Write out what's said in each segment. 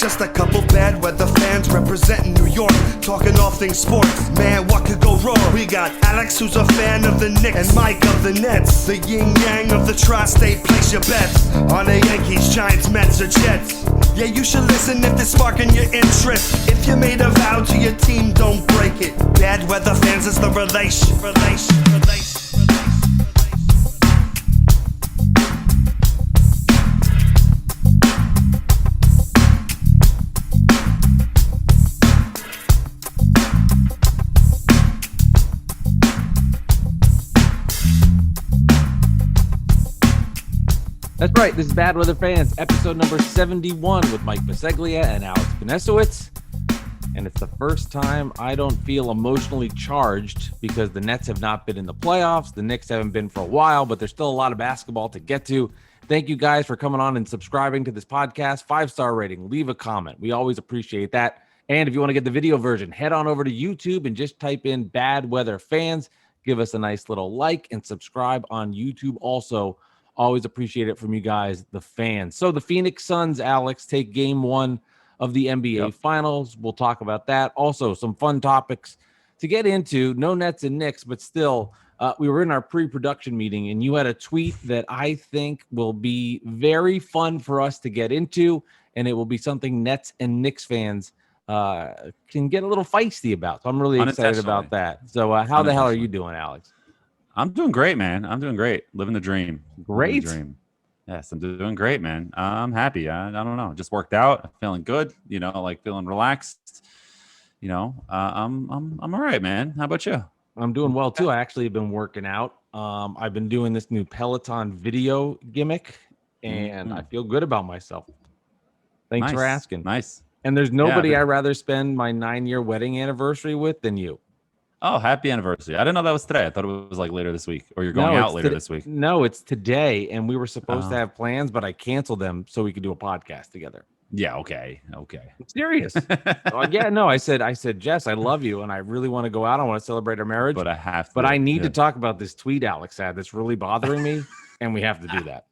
just a couple bad weather fans representing New York, talking all things sports. Man, what could go wrong? We got Alex, who's a fan of the Knicks, and Mike of the Nets. The yin-yang of the tri-state, place your bets on the Yankees, Giants, Mets, or Jets. Yeah, you should listen if it's sparking your interest. If you made a vow to your team, don't break it. Bad weather fans is the relation. That's right. This is Bad Weather Fans, episode number 71 with Mike Biseglia and Alex Knesowitz. And it's the first time I don't feel emotionally charged because the Nets have not been in the playoffs. The Knicks haven't been for a while, but there's still a lot of basketball to get to. Thank you guys for coming on and subscribing to this podcast. 5-star rating, leave a comment. We always appreciate that. And if you want to get the video version, head on over to YouTube and just type in Bad Weather Fans. Give us a nice little like and subscribe on YouTube also. Always appreciate it from you guys, the fans. So the Phoenix Suns, Alex, take game one of the NBA Finals. We'll talk about that. Also, some fun topics to get into. No Nets and Knicks, but still, we were in our pre-production meeting, and you had a tweet that I think will be very fun for us to get into, and it will be something Nets and Knicks fans can get a little feisty about. So I'm really excited about that. So how the hell are you doing, Alex? I'm doing great, man. I'm doing great. Living the dream. Great. The dream. Yes, I'm doing great, man. I'm happy. I don't know. Just worked out. I'm feeling good. Like feeling relaxed. I'm all right, man. How about you? I'm doing well too. I actually have been working out. I've been doing this new Peloton video gimmick, and I feel good about myself. Thanks for asking. Nice. And there's nobody I'd rather spend my 9-year wedding anniversary with than you. Oh, happy anniversary. I didn't know that was today. I thought it was like later this week, or you're going out later this week. No, it's today. And we were supposed to have plans, but I canceled them so we could do a podcast together. Yeah. Okay. I'm serious. I said, Jess, I love you. And I really want to go out. I want to celebrate our marriage. But I have to. But I need to talk about this tweet Alex had that's really bothering me. And we have to do that.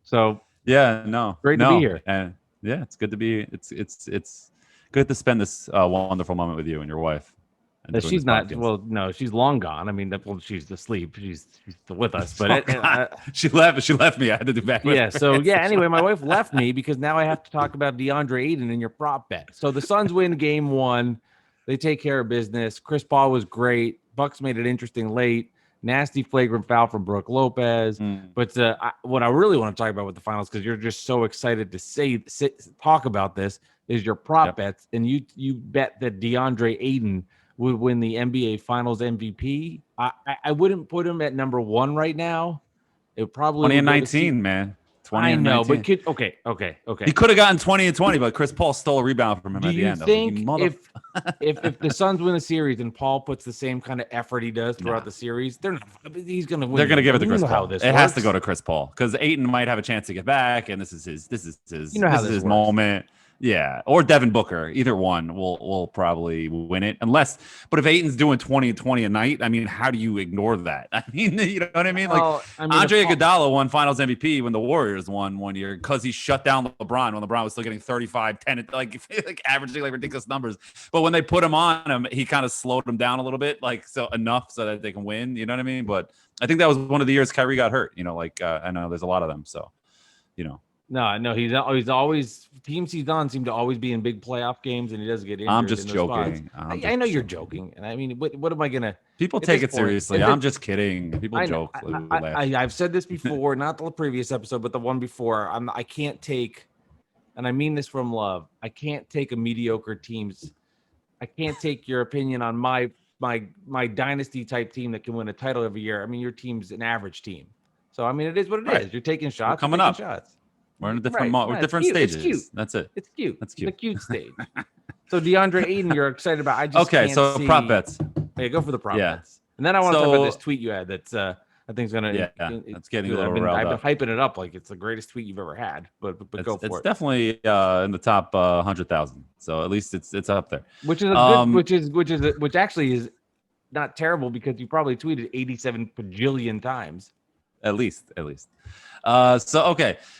So great to be here. And it's good to be, it's good to spend this wonderful moment with you and your wife. She's not. Podcast. Well, no, she's long gone. I mean, she's asleep. She's still with us, but she left. She left me. I had to do back. Yeah. So Anyway, my wife left me because now I have to talk about DeAndre Ayton in your prop bet. So the Suns win game one. They take care of business. Chris Paul was great. Bucks made it interesting late. Nasty flagrant foul from Brook Lopez. But what I really want to talk about with the finals, because you're just so excited to talk about this, is your prop bets, and you bet that DeAndre Ayton would win the NBA Finals MVP. I wouldn't put him at number one right now. It probably 20 and 19, man. 20 and 19. But okay. He could have gotten 20 and 20, but Chris Paul stole a rebound from him at the end. Do you think if the Suns win the series and Paul puts the same kind of effort he does throughout the series, he's going to win. They're going to give it to Chris Paul. It has to go to Chris Paul because Ayton might have a chance to get back, and this is his moment. Yeah, or Devin Booker, either one will probably win it. But if Ayton's doing 20 and 20 a night, I mean, how do you ignore that? I mean, you know what I mean? Andre Iguodala won Finals MVP when the Warriors won one year because he shut down LeBron when LeBron was still getting 35, 10, like averaging like ridiculous numbers. But when they put him on him, he kind of slowed him down a little bit, enough so that they can win. You know what I mean? But I think that was one of the years Kyrie got hurt. I know there's a lot of them, so No, he's always teams he's on seem to always be in big playoff games, and he doesn't get injured. I'm just joking. I know you're joking, and I mean, what am I gonna? People take it seriously. I'm just kidding. People joke. I've said this before, not the previous episode, but the one before. I can't take, and I mean this from love. I can't take a mediocre team's. I can't take your opinion on my dynasty type team that can win a title every year. I mean, your team's an average team, so I mean, it is what it is. You're taking shots. We're coming up. Shots. We're in a different we're different stages. It's cute. That's it. It's cute. That's cute. The cute stage. So DeAndre Ayton, you're excited about. I just can't see. Prop bets. Yeah, go for the prop bets. And then I want to talk about this tweet you had that's I think it's gonna. It's getting a little riled I've been up. hyping it up like it's the greatest tweet you've ever had. But go for it. It's definitely in the top 100,000. So at least it's up there. Which is a good, which actually is not terrible because you probably tweeted 87 bajillion times. At least.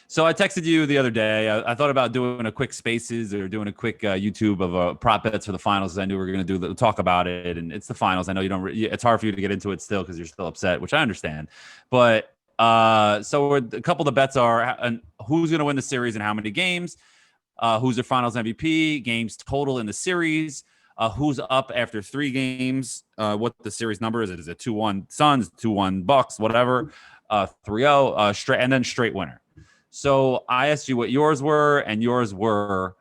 So I texted you the other day. I thought about doing a quick spaces or doing a quick YouTube of prop bets for the finals. I knew we were going to talk about it, and it's the finals. I know you don't. It's hard for you to get into it still because you're still upset, which I understand. But so a couple of the bets are who's going to win the series and how many games, who's their finals MVP, games total in the series, who's up after 3 games, what the series number is. Is it 2-1 Suns, 2-1 Bucks, whatever, 3-0 straight, and then straight winner. So I asked you what yours were, and yours were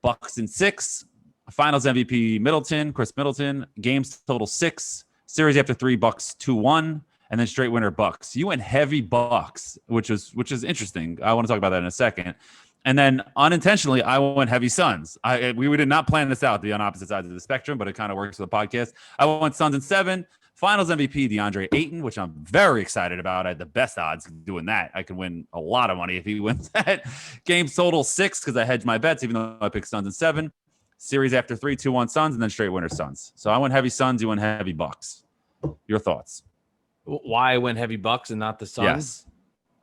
Bucks in 6, finals MVP Chris Middleton, games total 6, series after 3 Bucks 2-1, and then straight winner Bucks. You went heavy Bucks, which is interesting. I want to talk about that in a second. And then unintentionally, I went heavy Suns. We did not plan this out to be on opposite sides of the spectrum, but it kind of works for the podcast. I went Suns in 7. Finals MVP, DeAndre Ayton, which I'm very excited about. I had the best odds doing that. I could win a lot of money if he wins that. Games total 6 because I hedged my bets, even though I picked Suns in 7. Series after 3, 2-1 Suns, and then straight winner Suns. So I went heavy Suns, you went heavy Bucks. Your thoughts? Why I went heavy Bucks and not the Suns? Yes.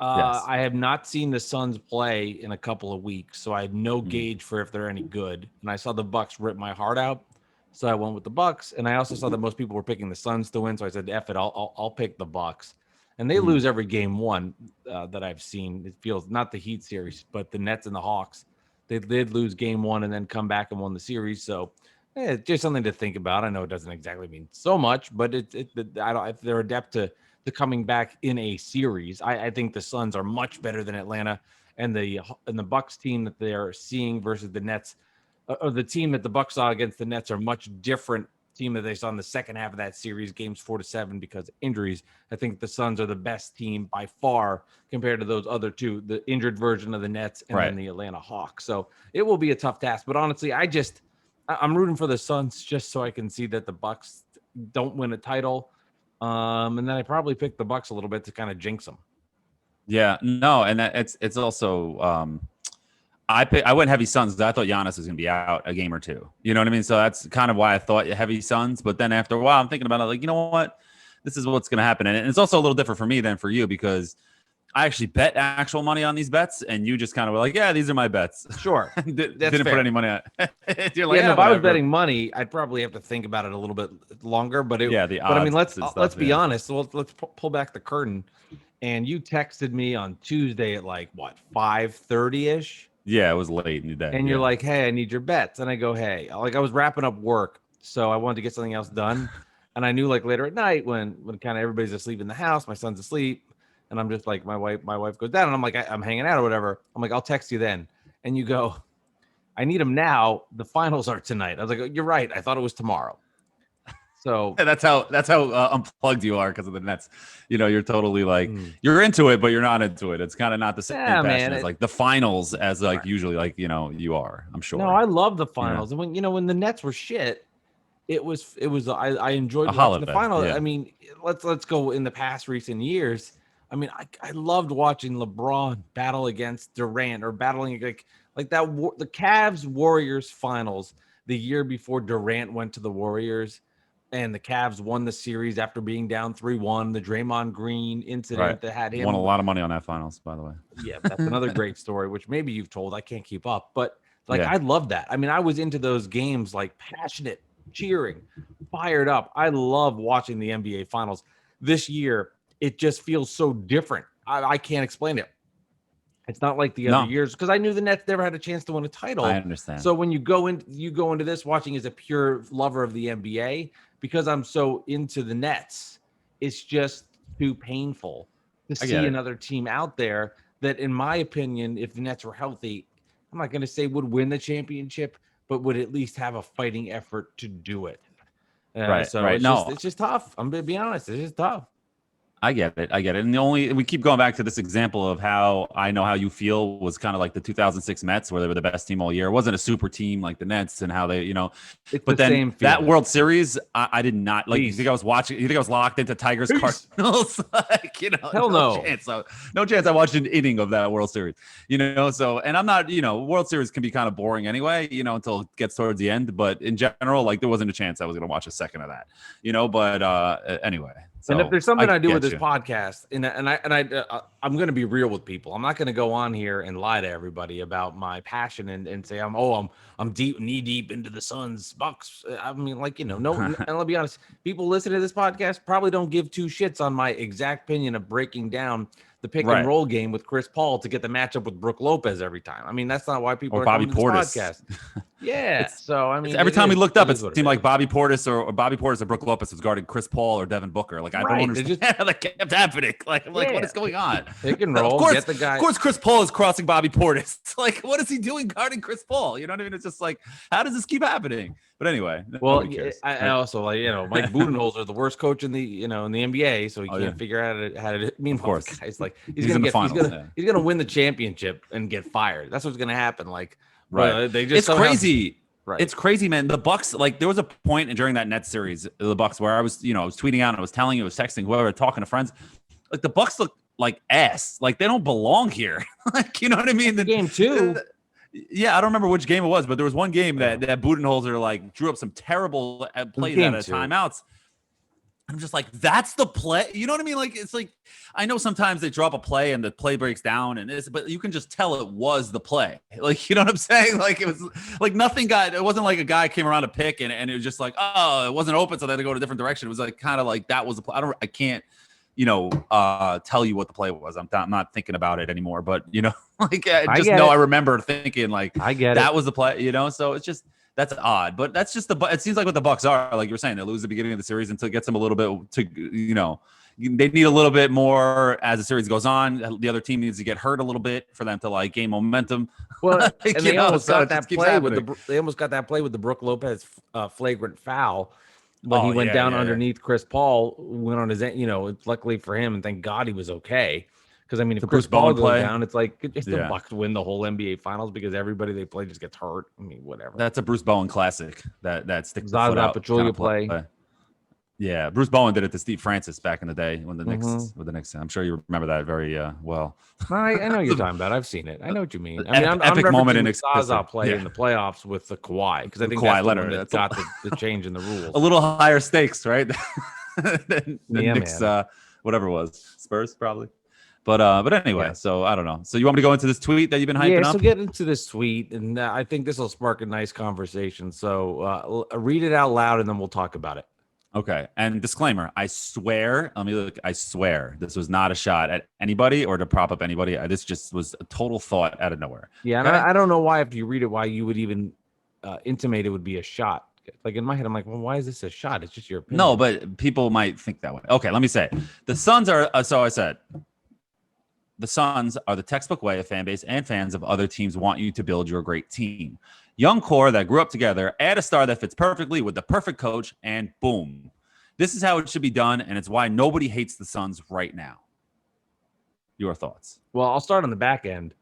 Yes. I have not seen the Suns play in a couple of weeks, so I had no gauge for if they're any good. And I saw the Bucks rip my heart out. So I went with the Bucks, and I also saw that most people were picking the Suns to win. So I said, "F it, I'll pick the Bucks." And they lose every game 1 that I've seen. It feels not the Heat series, but the Nets and the Hawks. They did lose game 1 and then come back and won the series. So it's just something to think about. I know it doesn't exactly mean so much, but I don't. If they're adept to coming back in a series, I think the Suns are much better than Atlanta, and the Bucks team that they're seeing versus the Nets. Or the team that the Bucks saw against the Nets are much different team that they saw in the second half of that series, games 4-7 because of injuries. I think the Suns are the best team by far compared to those other two, the injured version of the Nets and then the Atlanta Hawks. So it will be a tough task. But honestly, I'm rooting for the Suns just so I can see that the Bucks don't win a title. And then I probably picked the Bucks a little bit to kind of jinx them. Yeah, no, and it's also I went heavy Suns because I thought Giannis was going to be out a game or 2. You know what I mean? So that's kind of why I thought heavy Suns. But then after a while, I'm thinking about it like, you know what? This is what's going to happen. And it's also a little different for me than for you because I actually bet actual money on these bets. And you just kind of were like, yeah, these are my bets. Sure. Didn't put any money on it. You're like, if I was betting money, I'd probably have to think about it a little bit longer. But the odds. But I mean, let's be honest. So let's pull back the curtain. And you texted me on Tuesday at like, what, 5:30-ish? Yeah, it was late in the day. And you're like, hey, I need your bets. And I go, hey, like I was wrapping up work. So I wanted to get something else done. And I knew like later at night when kind of everybody's asleep in the house, my son's asleep. And I'm just like, my wife goes down and I'm like, I'm hanging out or whatever. I'm like, I'll text you then. And you go, I need them now. The finals are tonight. I was like, you're right. I thought it was tomorrow. So that's how unplugged you are because of the Nets. You know, you're totally like you're into it, but you're not into it. It's kind of not the same passion as like the finals as like usually like you are. I'm sure. No, I love the finals, and when the Nets were shit, it was I enjoyed watching the finals. Yeah. I mean, let's go in the past recent years. I mean, I loved watching LeBron battle against Durant or battling like that the Cavs Warriors finals the year before Durant went to the Warriors. And the Cavs won the series after being down 3-1. The Draymond Green incident that had him won a lot of money on that finals, by the way. Yeah, that's another great story, which maybe you've told. I can't keep up, but I love that. I mean, I was into those games, like passionate, cheering, fired up. I love watching the NBA finals. This year, it just feels so different. I can't explain it. It's not like the other years because I knew the Nets never had a chance to win a title. I understand. So when you go into this watching as a pure lover of the NBA, because I'm so into the Nets, it's just too painful to see another team out there that, in my opinion, if the Nets were healthy, I'm not going to say would win the championship, but would at least have a fighting effort to do it. It's just tough. I'm going to be honest. It's just tough. I get it. And we keep going back to this example of how I know how you feel was kind of like the 2006 Mets where they were the best team all year. It wasn't a super team like the Nets and how they, but then that World Series, I did not like. You think I was locked into Tigers Cardinals? Hell no. No chance I watched an inning of that World Series, so, and I'm not, World Series can be kind of boring anyway, until it gets towards the end, but in general, like there wasn't a chance I was going to watch a second of that, but anyway. So and if there's something I do with this you. podcast, I'm going to be real with people. I'm not going to go on here and lie to everybody about my passion and say I'm deep, knee deep into the Suns Bucks. I mean, like, no. And let's be honest, people listening to this podcast probably don't give two shits on my exact opinion of breaking down the pick and roll game with Chris Paul to get the matchup with Brook Lopez every time. I mean, that's not why people are Bobby coming to this podcast. Yeah. So I mean, every time we looked up, it seemed like Bobby Portis or Brook Lopez was guarding Chris Paul or Devin Booker. Like, I don't understand how that kept happening. Like, what is going on? Pick and roll. Get the guy. Of course, Chris Paul is crossing Bobby Portis. Like, what is he doing guarding Chris Paul? You know what I mean? It's just like, how does this keep happening? But anyway, well, I also like Mike Budenholzer, the worst coach in the in the NBA, so he can't figure out how to. I mean, of course, guys, like he's gonna win the championship and get fired. That's what's gonna happen. Like, they just crazy. Right. It's crazy, man. The Bucks, like, there was a point during that Nets series, the Bucks, where I was tweeting out, and I was telling you, I was texting whoever, talking to friends. Like, the Bucks look like ass. Like, they don't belong here. Like, you know what I mean? The game two. Yeah, I don't remember which game it was, but there was one game that Budenholzer like drew up some terrible plays out of timeouts. I'm just like, that's the play. You know what I mean? Like, it's like, I know sometimes they drop a play and the play breaks down but you can just tell it was the play. Like, you know what I'm saying? Like, it was like it wasn't like a guy came around a pick and it was just like, oh, it wasn't open, so they had to go to a different direction. It was like, kind of like that was the play. I can't, tell you what the play was. I'm not thinking about it anymore, but like, I remember thinking like, that was the play, so it's just, that's odd, but that's just it seems like what the Bucks are. Like you were saying, they lose the beginning of the series until it gets them a little bit they need a little bit more as the series goes on. The other team needs to get hurt a little bit for them to like gain momentum. Well, and they almost got that play with the Brook Lopez flagrant foul when he went down underneath Chris Paul, went on his luckily for him, and thank God he was okay. Because, I mean, if Chris Paul goes down, it's like the Bucks win the whole NBA Finals because everybody they play just gets hurt. I mean, whatever. That's a Bruce Bowen classic. That sticks the foot out Pachulia play. Yeah, Bruce Bowen did it to Steve Francis back in the day when the Knicks. I'm sure you remember that very well. I know you're talking about. I've seen it. I know what you mean. I mean, I'm epic moment in Zaza play in the playoffs with the Kawhi because I think Kawhi Leonard that got the change in the rules. A little higher stakes, right? than Knicks, whatever it was, Spurs probably. But anyway, so I don't know. So you want me to go into this tweet that you've been hyping up? Yeah, so get into this tweet, and I think this will spark a nice conversation. So read it out loud, and then we'll talk about it. Okay. And disclaimer, I swear this was not a shot at anybody or to prop up anybody. This just was a total thought out of nowhere. Yeah, and I don't know why, if you read it, why you would even intimate it would be a shot. Like, in my head, I'm like, well, why is this a shot? It's just your opinion. No, but people might think that way. Okay, let me say it. The Suns are, so I said, the Suns are the textbook way a fan base and fans of other teams want you to build your great team. Young core that grew up together, add a star that fits perfectly with the perfect coach, and boom. This is how it should be done, and it's why nobody hates the Suns right now. Your thoughts? Well, I'll start on the back end.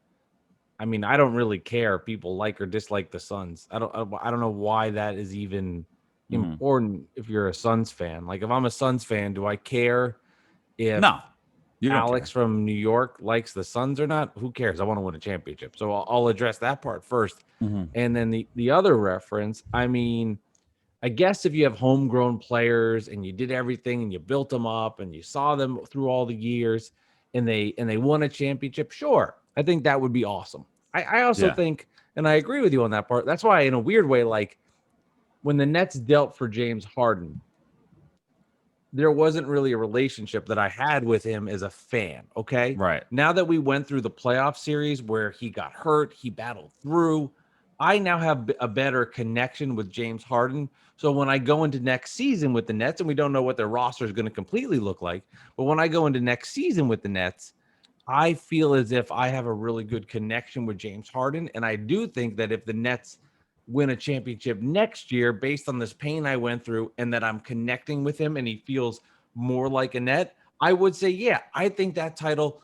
I mean, I don't really care if people like or dislike the Suns. I don't know why that is even important if you're a Suns fan. Like, if I'm a Suns fan, do I care if Alex from New York likes the Suns or not? Who cares? I want to win a championship. So I'll address that part first. And then the other reference, I mean, I guess if you have homegrown players and you did everything and you built them up and you saw them through all the years and they won a championship, sure. I think that would be awesome. I also think, and I agree with you on that part. That's why, in a weird way, like when the Nets dealt for James Harden, there wasn't really a relationship that I had with him as a fan. Okay. Right. Now that we went through the playoff series where he got hurt, he battled through, I now have a better connection with James Harden. So when I go into next season with the Nets, and we don't know what their roster is going to completely look like, but when I go into next season with the Nets, I feel as if I have a really good connection with James Harden. And I do think that if the Nets win a championship next year, based on this pain I went through, and that I'm connecting with him and he feels more like a Net, I would say, yeah, I think that title,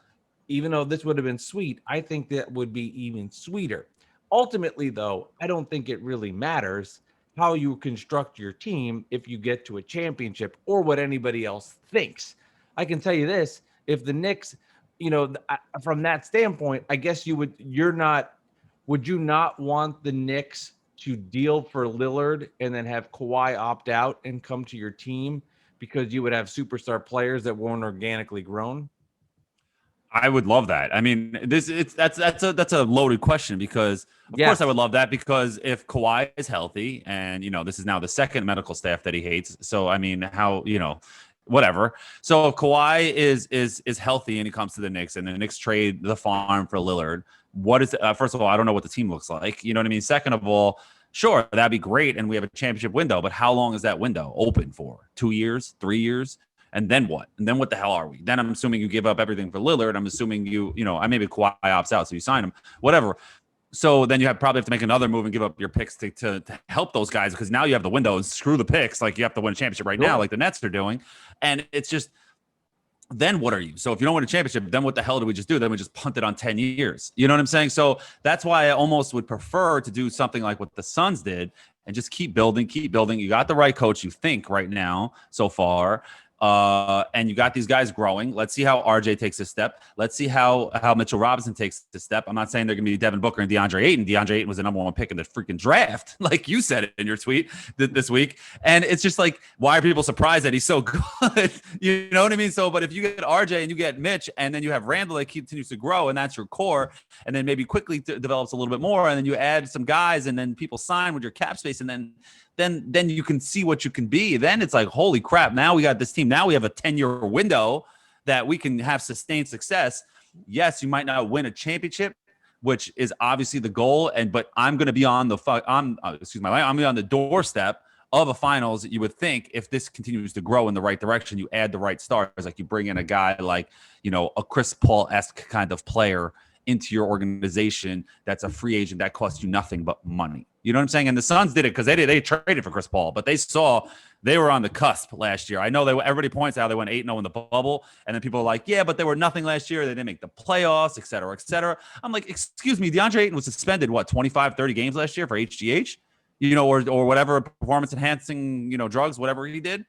even though this would have been sweet, I think that would be even sweeter. Ultimately, though, I don't think it really matters how you construct your team if you get to a championship or what anybody else thinks. I can tell you this, if the Knicks, from that standpoint, I guess would you not want the Knicks to deal for Lillard and then have Kawhi opt out and come to your team because you would have superstar players that weren't organically grown? I would love that. I mean, that's a loaded question because of course I would love that, because if Kawhi is healthy, and this is now the second medical staff that he hates. So I mean, how whatever. So if Kawhi is healthy and he comes to the Knicks, and the Knicks trade the farm for Lillard, what is first of all, I don't know what the team looks like. You know what I mean? Second of all, sure, that'd be great, and we have a championship window, but how long is that window open for? 2 years, 3 years? And then what? And then what the hell are we? Then I'm assuming you give up everything for Lillard. I'm assuming I maybe Kawhi opts out, so you sign him, whatever. So then you probably have to make another move and give up your picks to help those guys, because now you have the window, and screw the picks. Like, you have to win a championship right now, like the Nets are doing. And it's just, then what are you? So if you don't win a championship, then what the hell do we just do? Then we just punt it on 10 years. You know what I'm saying? So that's why I almost would prefer to do something like what the Suns did and just keep building. You got the right coach, you think, right now so far. And you got these guys growing. Let's see how RJ takes a step. Let's see how Mitchell Robinson takes a step. I'm not saying they're going to be Devin Booker and DeAndre Ayton. DeAndre Ayton was the number 1 pick in the freaking draft, like you said it in your tweet this week. And it's just like, why are people surprised that he's so good? You know what I mean? So, but if you get RJ and you get Mitch, and then you have Randall that continues to grow, and that's your core, and then maybe quickly develops a little bit more, and then you add some guys, and then people sign with your cap space, and then you can see what you can be. Then it's like, holy crap, now we got this team. Now we have a 10-year window that we can have sustained success. Yes, you might not win a championship, which is obviously the goal. But I'm going to be on I'm on the doorstep of a finals. You would think, if this continues to grow in the right direction, you add the right stars, like you bring in a guy like, a Chris Paul-esque kind of player into your organization that's a free agent that costs you nothing but money. You know what I'm saying? And the Suns did it because they traded for Chris Paul, but they saw they were on the cusp last year. I know everybody points out they went 8-0 in the bubble, and then people are like, yeah, but they were nothing last year. They didn't make the playoffs, et cetera, et cetera. I'm like, excuse me, DeAndre Ayton was suspended, 25, 30 games last year for HGH, or whatever performance enhancing, drugs, whatever he did.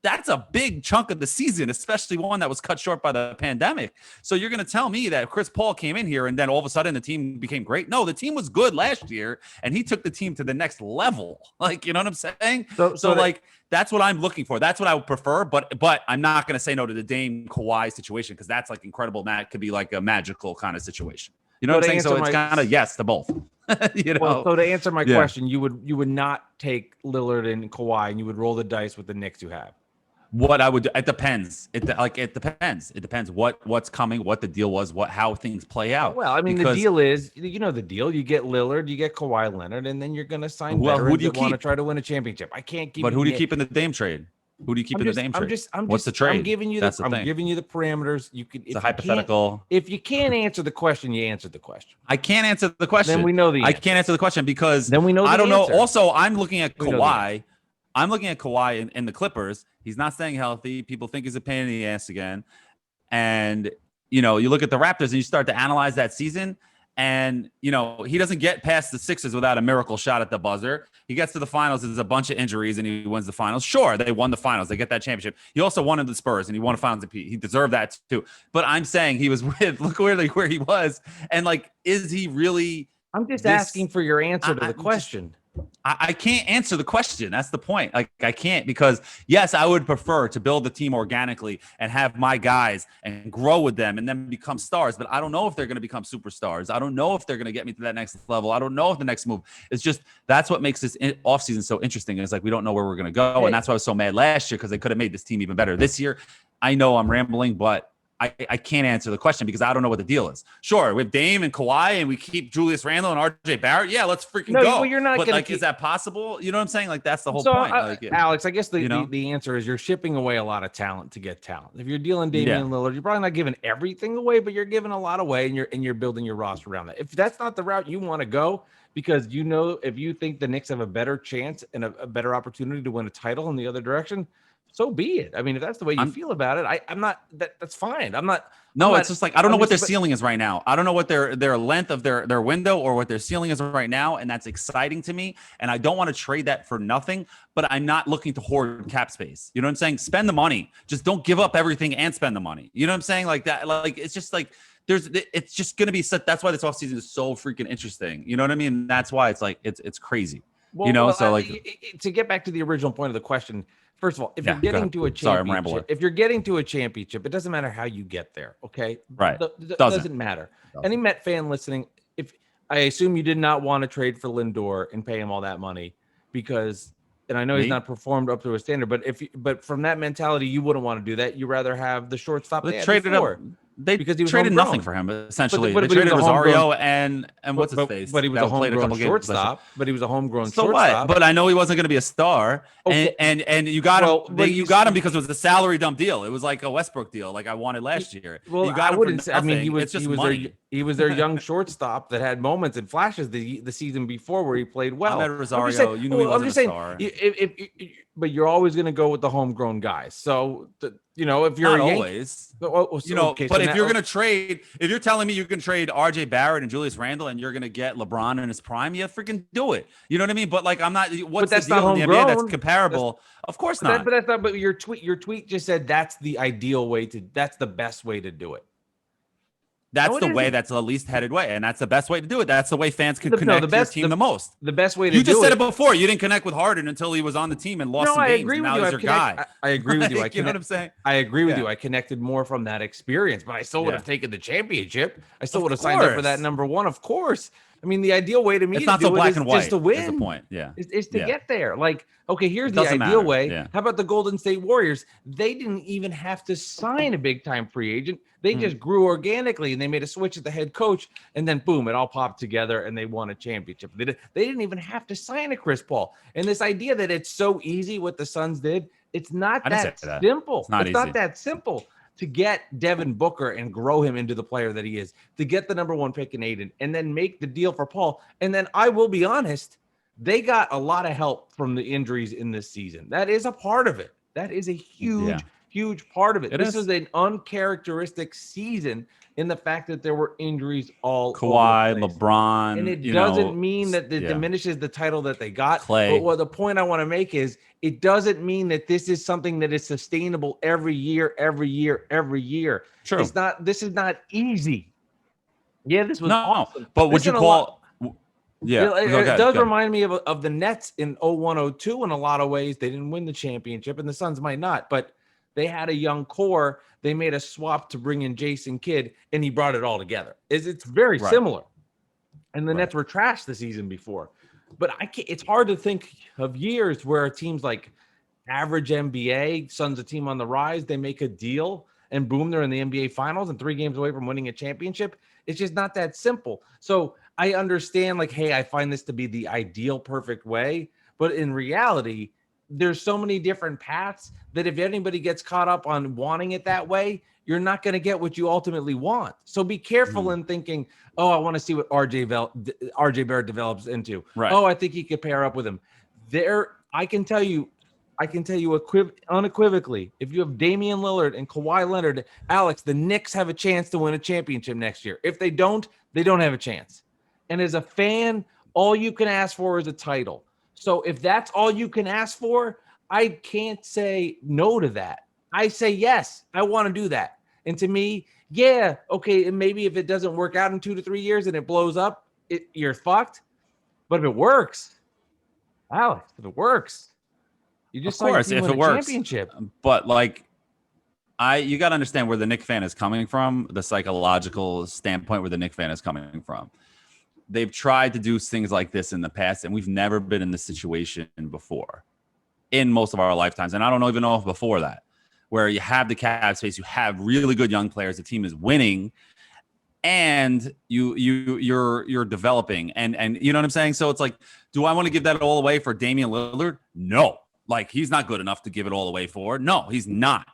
That's a big chunk of the season, especially one that was cut short by the pandemic. So you're going to tell me that Chris Paul came in here and then all of a sudden the team became great? No, the team was good last year, and he took the team to the next level. Like, you know what I'm saying? So that's what I'm looking for. That's what I would prefer. But I'm not going to say no to the Dame Kawhi situation, because that's like incredible. That could be like a magical kind of situation. You know what I'm saying? So it's kind of yes to both. Well, so to answer my question, you would not take Lillard and Kawhi, and you would roll the dice with the Knicks you have. What I would do, it depends. It depends. It depends what's coming, what the deal was, how things play out. Well, I mean, the deal is, the deal. You get Lillard, you get Kawhi Leonard, and then you're going to sign veterans that want to try to win a championship. I can't keep. But who do you keep in the Dame trade? Who do you keep in the Dame trade? What's the trade? I'm giving you the parameters. You could. It's a hypothetical. If you can't answer the question, you answered the question. I can't answer the question. Then we know the answer. I can't answer the question because then we know. I don't know. Also, I'm looking at Kawhi. I'm looking at Kawhi in the Clippers. He's not staying healthy. People think he's a pain in the ass again. And, you look at the Raptors and you start to analyze that season. And, he doesn't get past the Sixers without a miracle shot at the buzzer. He gets to the finals. There's a bunch of injuries and he wins the finals. Sure, they won the finals. They get that championship. He also won in the Spurs and he won a finals MVP. He deserved that too. But I'm saying he was look where he was. And is he really? I'm just asking for your answer to the question. I can't answer the question. That's the point. I can't, because yes, I would prefer to build the team organically and have my guys and grow with them and then become stars. But I don't know if they're going to become superstars. I don't know if they're going to get me to that next level. I don't know if the next move. It's just, that's what makes this offseason so interesting. It's like, we don't know where we're going to go. And that's why I was so mad last year, because they could have made this team even better this year. I know I'm rambling, but I can't answer the question because I don't know what the deal is. Sure, we have Dame and Kawhi and we keep Julius Randle and RJ Barrett. Yeah, let's freaking go. Well, you're not but is that possible? You know what I'm saying? That's the whole point. Alex, I guess the answer is you're shipping away a lot of talent to get talent. If you're dealing Damian Lillard, you're probably not giving everything away, but you're giving a lot away, and you're building your roster around that. If that's not the route you want to go, because if you think the Knicks have a better chance and a better opportunity to win a title in the other direction, so be it. I mean, if that's the way you feel about it, I'm not. That's fine. I'm not. No, it's just like I don't know what their ceiling is right now. I don't know what their length of their window or what their ceiling is right now, and that's exciting to me. And I don't want to trade that for nothing. But I'm not looking to hoard cap space. You know what I'm saying? Spend the money. Just don't give up everything and spend the money. You know what I'm saying? Like that. Like it's just like it's just gonna be. That's why this offseason is so freaking interesting. You know what I mean? That's why it's like it's crazy. To get back to the original point of the question, first of all, if you're getting to a championship, it doesn't matter how you get there. Okay. Right. Doesn't matter. Any Met fan listening, if I assume you did not want to trade for Lindor and pay him all that money because, and I know he's not performed up to a standard, but from that mentality, you wouldn't want to do that. You rather have the shortstop they traded up. Because he traded nothing for him essentially. They traded Rosario and what's his face. But he was a homegrown shortstop. So what? But I know he wasn't going to be a star. Okay. And you got him. You got him because it was a salary dump deal. It was like a Westbrook deal, like I wanted last year. Well, you got I wouldn't say. I mean, he was their young shortstop that had moments and flashes the season before where he played well. I met Rosario. You knew he wasn't a star. But you're always going to go with the homegrown guys. So if you're not always, but if you're going to trade, if you're telling me you can trade RJ Barrett and Julius Randle and you're going to get LeBron in his prime, yeah, freaking do it. You know what I mean? But like, I'm not. What's the deal in the NBA that's comparable? Of course not. But that's not. But your tweet just said that's the ideal way to. That's the best way to do it. That's the way. That's the least headed way, and that's the best way to do it. That's the way fans can connect to your team the most. The best way to do it. You just said it before. You didn't connect with Harden until he was on the team and lost some games. Agree with now you. He's your guy. I agree with you. You know what I'm saying? I agree with you. I connected more from that experience, but I still would have taken the championship. I still would have signed up for that number one. Of course. I mean, the ideal way to me it's not so black and white. Just to win. Is the point. Yeah. Is to get there. Like, okay, here's the ideal way. Yeah. How about the Golden State Warriors? They didn't even have to sign a big time free agent. They just grew organically and they made a switch at the head coach, and then boom, it all popped together and they won a championship. They didn't even have to sign a Chris Paul. And this idea that it's so easy what the Suns did, it's not that simple. It's not that simple to get Devin Booker and grow him into the player that he is, to get the number one pick in Ayton, and then make the deal for Paul. And then I will be honest, they got a lot of help from the injuries in this season. That is a part of it. That is a huge part of it. This is an uncharacteristic season in the fact that there were injuries all Kawhi, over the place. LeBron. And it doesn't mean that it diminishes the title that they got. Clay. But the point I want to make is it doesn't mean that this is something that is sustainable every year. True. This is not easy. Yeah, this was awesome. But would you call it does remind me of the Nets in 01-02 in a lot of ways. They didn't win the championship and the Suns might not, but they had a young core. They made a swap to bring in Jason Kidd, and he brought it all together. It's very similar. And the Nets were trashed the season before. But it's hard to think of years where teams like average NBA, Suns a team on the rise, they make a deal, and boom, they're in the NBA Finals and 3 games away from winning a championship. It's just not that simple. So I understand, like, hey, I find this to be the ideal, perfect way. But in reality, there's so many different paths that if anybody gets caught up on wanting it that way, you're not going to get what you ultimately want. So be careful in thinking, oh, I want to see what RJ Barrett develops into. Right. Oh, I think he could pair up with him. I can tell you unequivocally, if you have Damian Lillard and Kawhi Leonard, Alex, the Knicks have a chance to win a championship next year. If they don't have a chance. And as a fan, all you can ask for is a title. So if that's all you can ask for, I can't say no to that. I say, yes, I want to do that. And to me, yeah, okay, and maybe if it doesn't work out in 2 to 3 years and it blows up, you're fucked. But if it works, Alex, you just of course, if it works. Championship. But like, you got to understand where the Knicks fan is coming from, the psychological standpoint where the Knicks fan is coming from. They've tried to do things like this in the past, and we've never been in this situation before in most of our lifetimes. And I don't even know if before that, where you have the cap space, you have really good young players, the team is winning, and you're developing, and you know what I'm saying? So it's like, do I want to give that all away for Damian Lillard? No. Like, he's not good enough to give it all away for. No, he's not.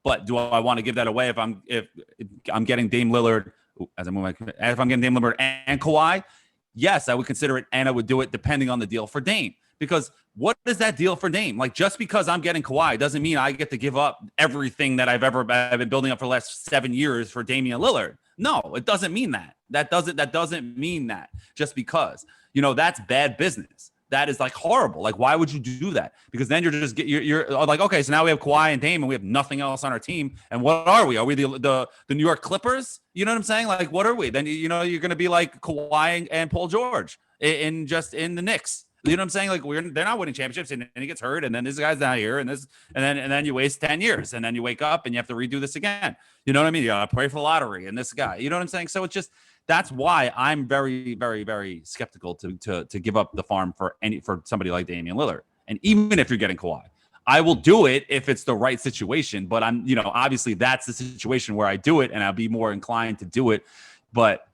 But do I want to give that away if I'm getting Dame Lillard? If I'm getting Dame Lillard and Kawhi, yes, I would consider it, and I would do it depending on the deal for Dame. Because what is that deal for Dame? Like, just because I'm getting Kawhi doesn't mean I get to give up everything that I've been building up for the last 7 years for Damian Lillard. No, it doesn't mean that. That doesn't mean that just because. That's bad business. That is like horrible. Like, why would you do that? Because then you're like, okay, so now we have Kawhi and Dame and we have nothing else on our team. And what are we? Are we the New York Clippers? You know what I'm saying? Like, what are we? Then, you're going to be like Kawhi and Paul George in the Knicks. You know what I'm saying? Like they're not winning championships, and he gets hurt, and then this guy's not here, and then you waste 10 years, and then you wake up and you have to redo this again. You know what I mean? You gotta pray for the lottery and this guy. You know what I'm saying? So it's just that's why I'm very, very, very skeptical to give up the farm for somebody like Damian Lillard. And even if you're getting Kawhi, I will do it if it's the right situation. But I'm, obviously that's the situation where I do it, and I'll be more inclined to do it. But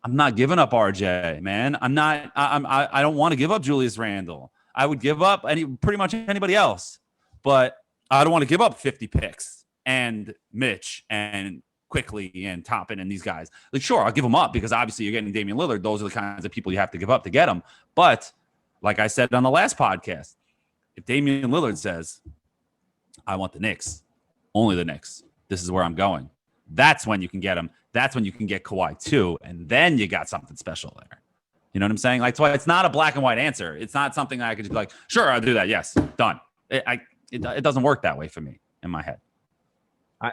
I'm not giving up RJ, man. I don't want to give up Julius Randle. I would give up pretty much anybody else, but I don't want to give up 50 picks and Mitch and Quickly and Toppin and these guys. Like, sure, I'll give them up because obviously you're getting Damian Lillard. Those are the kinds of people you have to give up to get them. But like I said on the last podcast, if Damian Lillard says, I want the Knicks, only the Knicks, this is where I'm going, that's when you can get him. That's when you can get Kawhi too, and then you got something special there. You know what I'm saying? Like, it's not a black and white answer. It's not something that I could just be like, sure, I'll do that. Yes, done. It doesn't work that way for me in my head.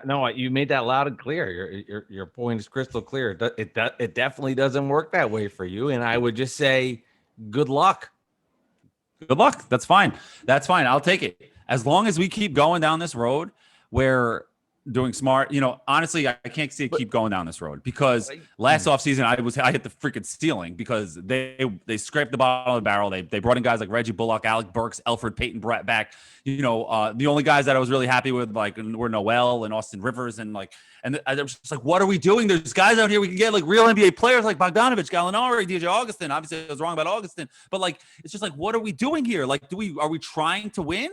No, you made that loud and clear. Your point is crystal clear. It definitely doesn't work that way for you, and I would just say, good luck. Good luck. That's fine. I'll take it as long as we keep going down this road where. Doing smart, honestly, I can't see it keep going down this road because last offseason I hit the freaking ceiling because they scraped the bottom of the barrel. They brought in guys like Reggie Bullock, Alec Burks, Elfrid Payton Brett back. The only guys that I was really happy with were Noel and Austin Rivers and I was just like, what are we doing? There's guys out here we can get like real NBA players like Bogdanovich, Gallinari, DJ Augustin. Obviously, I was wrong about Augustin, but it's just like, what are we doing here? Are we trying to win?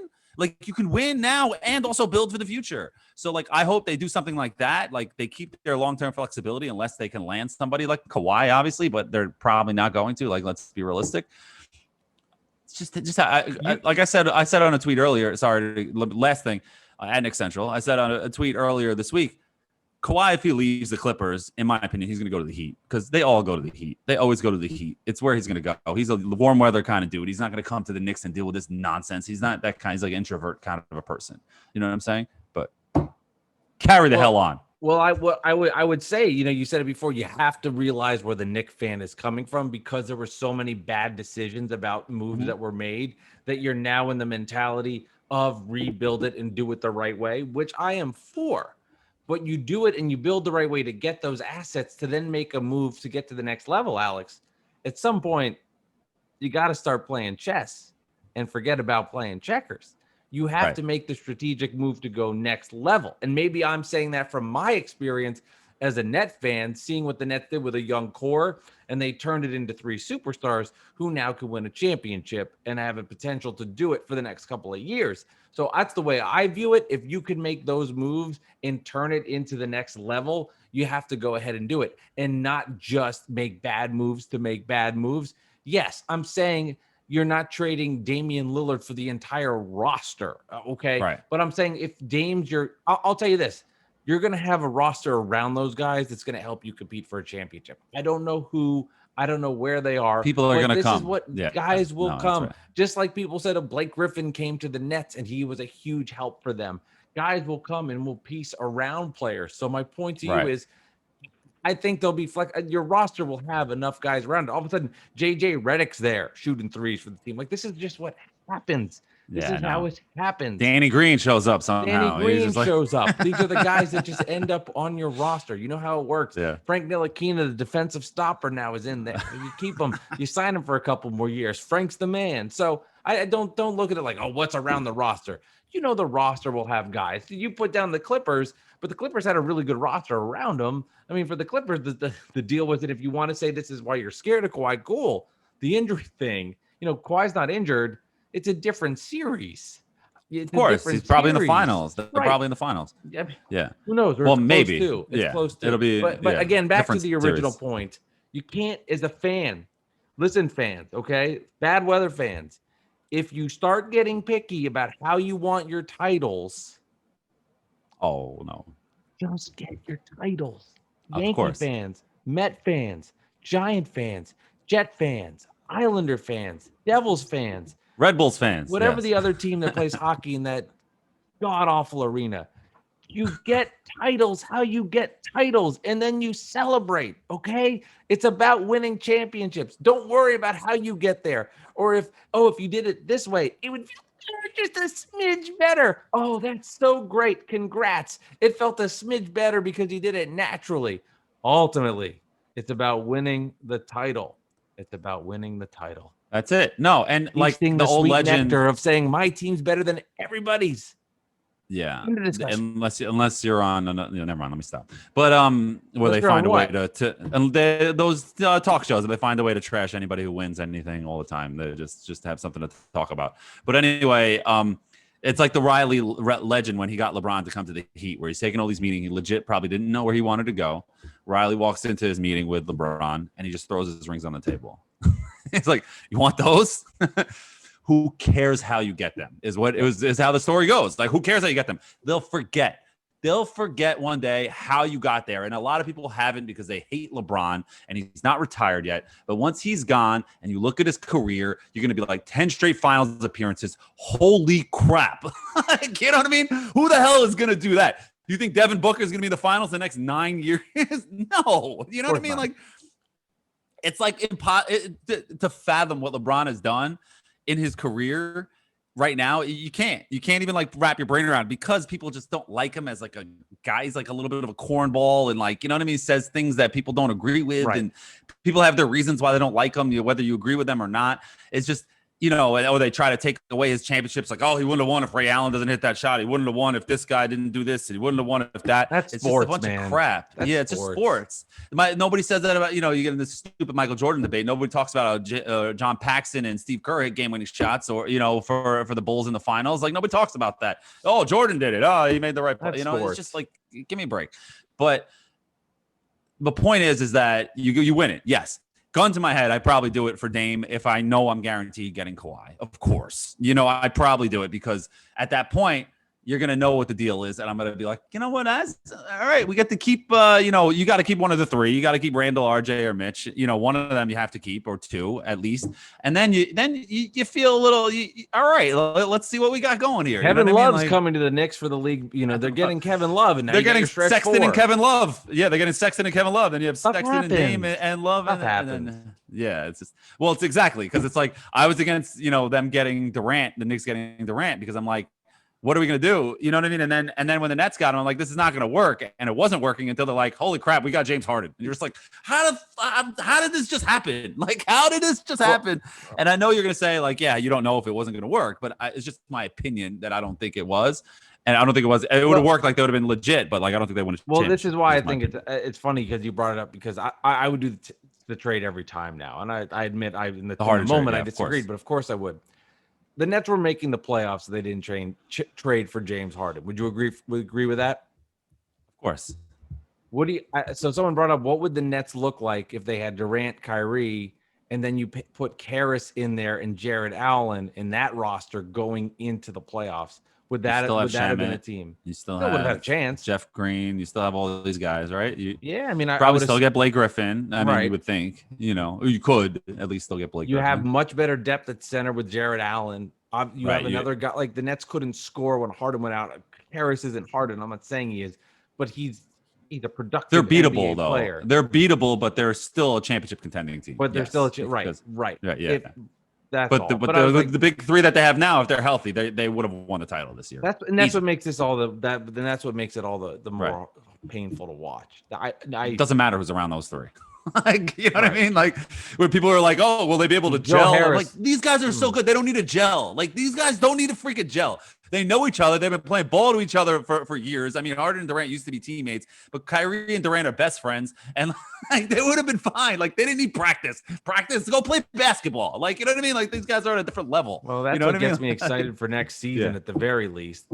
You can win now and also build for the future. So, I hope they do something like that. They keep their long-term flexibility unless they can land somebody like Kawhi, obviously, but they're probably not going to. Let's be realistic. It's just like I said on a tweet earlier. Sorry, last thing at Knicks Central. I said on a tweet earlier this week, Kawhi, if he leaves the Clippers, in my opinion, he's going to go to the Heat because they all go to the Heat. They always go to the Heat. It's where he's going to go. He's a warm weather kind of dude. He's not going to come to the Knicks and deal with this nonsense. He's not that kind. He's like an introvert kind of a person. You know what I'm saying? But carry the hell on. Well, I would say, you said it before, you have to realize where the Knicks fan is coming from because there were so many bad decisions about moves that were made that you're now in the mentality of rebuild it and do it the right way, which I am for. But you do it and you build the right way to get those assets to then make a move to get to the next level, Alex. At some point, you got to start playing chess and forget about playing checkers. You have to make the strategic move to go next level. And maybe I'm saying that from my experience as a Net fan, seeing what the Nets did with a young core, and they turned it into 3 superstars who now could win a championship and have a potential to do it for the next couple of years. So that's the way I view it. If you can make those moves and turn it into the next level, you have to go ahead and do it and not just make bad moves to make bad moves. Yes, I'm saying you're not trading Damian Lillard for the entire roster, okay? Right. But I'm saying if Dame's I'll tell you this. You're going to have a roster around those guys that's going to help you compete for a championship. I don't know who. I don't know where they are. People are going to come. This is what guys will come. Right. Just like people said, Blake Griffin came to the Nets and he was a huge help for them. Guys will come and will piece around players. So my point to you is I think they'll be your roster will have enough guys around it. All of a sudden, JJ Redick's there shooting threes for the team. This is just what happens. This is how it happens. Danny Green shows up somehow. Danny Green shows up. These are the guys that just end up on your roster. You know how it works. Yeah. Frank Ntilikina, the defensive stopper, now is in there. You keep him. You sign him for a couple more years. Frank's the man. So I don't look at it like, what's around the roster? The roster will have guys. You put down the Clippers, but the Clippers had a really good roster around them. I mean, for the Clippers, the deal was that if you want to say this is why you're scared of Kawhi, cool. The injury thing, Kawhi's not injured. It's a different series. Of course, he's probably in the finals. They're probably in the finals. Yeah. Who knows? Well, maybe. It's close to. It'll be. But again, back to the original point. You can't, as a fan, listen, fans, okay? Bad weather fans. If you start getting picky about how you want your titles, oh no, just get your titles. Yankee fans, Met fans, Giant fans, Jet fans, Islander fans, Devils fans. Red Bulls fans. Whatever the other team that plays hockey in that god-awful arena. You get titles how you get titles, and then you celebrate, okay? It's about winning championships. Don't worry about how you get there. Or if you did it this way, it would feel just a smidge better. Oh, that's so great. Congrats. It felt a smidge better because you did it naturally. Ultimately, it's about winning the title. It's about winning the title. That's it. No, and like the old legend of saying my team's better than everybody's. Yeah, unless you're on, never mind. Let me stop. But where they find a way to those talk shows, they find a way to trash anybody who wins anything all the time. They just have something to talk about. But anyway, it's like the Riley legend when he got LeBron to come to the Heat, where he's taking all these meetings. He legit probably didn't know where he wanted to go. Riley walks into his meeting with LeBron and he just throws his rings on the table. It's like, you want those? Who cares how you get them is how the story goes. Like, who cares how you get them? They'll forget one day how you got there. And a lot of people haven't because they hate LeBron and he's not retired yet. But once he's gone and you look at his career, you're going to be like 10 straight finals appearances. Holy crap. You know what I mean? Who the hell is going to do that? Do you think Devin Booker is going to be in the finals the next 9 years? No. You know what I mean? Not. Like, it's like to fathom what LeBron has done in his career right now. You can't even like wrap your brain around, because people just don't like him as like a guy. He's like a little bit of a cornball, and like, you know what I mean? He says things that people don't agree with, right. And people have their reasons why they don't like him, whether you agree with them or not. It's just, or they try to take away his championships. Like, oh, he wouldn't have won if Ray Allen doesn't hit that shot. He wouldn't have won if this guy didn't do this. He wouldn't have won if that. That's it's sports, just a bunch man. of crap. That's just sports. Nobody says that about, you get in this stupid Michael Jordan debate. Nobody talks about John Paxson and Steve Kerr hit game-winning shots, or, for the Bulls in the finals. Like, nobody talks about that. Oh, Jordan did it. Oh, he made the right play. It's just like, give me a break. But the point is that you win it. Yes. Gun to my head, I'd probably do it for Dame if I know I'm guaranteed getting Kawhi. Of course. I'd probably do it, because at that point, you're going to know what the deal is. And I'm going to be like, you know what? All right, we get to keep, you got to keep one of the three. You got to keep Randall, RJ, or Mitch. One of them you have to keep, or two at least. And then you feel a little, all right, let's see what we got going here. Kevin Love's coming to the Knicks for the league. They're getting Kevin Love, and now they're getting Sexton and Kevin Love. Yeah, they're getting Sexton and Kevin Love. Then you have Sexton and Dame and Love. Yeah, it's just, it's exactly, because it's like I was against, them getting Durant, the Knicks getting Durant, because I'm like, what are we going to do? You know what I mean? And then when the Nets got him, I'm like, this is not going to work. And it wasn't working until they're like, holy crap, we got James Harden. And you're just like, how did this just happen? Like, how did this just happen? And I know you're going to say, like, yeah, you don't know if it wasn't going to work, but it's just my opinion that I don't think it was. And I don't think it was. It would have worked, like they would have been legit, but like I don't think they would have. Well, this is why I think it's funny, because you brought it up, because I would do the trade every time now, and I admit in the moment I disagreed, but of course I would. The Nets were making the playoffs, so they didn't trade for James Harden. Would you agree with that? Of course. So someone brought up, what would the Nets look like if they had Durant, Kyrie, and then you put Karras in there and Jared Allen in that roster going into the playoffs? Would that have been a team? You still would have had a chance. Jeff Green. You still have all these guys, right? I probably still get Blake Griffin. I mean, you would think, you could at least still get Blake Griffin. You have much better depth at center with Jared Allen. You have another guy. Like, the Nets couldn't score when Harden went out. Karras isn't Harden. I'm not saying he is, but he's a productive. They're beatable NBA though. Player. They're beatable, but they're still a championship contending team. But they're still right. Yeah. The big three that they have now, if they're healthy, they would have won the title this year. That's what makes this all that's what makes it all the more painful to watch. It doesn't matter who's around those three. Like, you know what I mean? Like, when people are like, oh, will they be able to gel? I'm like, these guys are so good. They don't need a gel. Like, these guys don't need a freaking gel. They know each other. They've been playing ball to each other for years. I mean, Harden and Durant used to be teammates, but Kyrie and Durant are best friends, and like, they would have been fine. Like, they didn't need practice. Go play basketball. Like, you know what I mean? Like, these guys are at a different level. Well, that's what gets me excited for next season at the very least.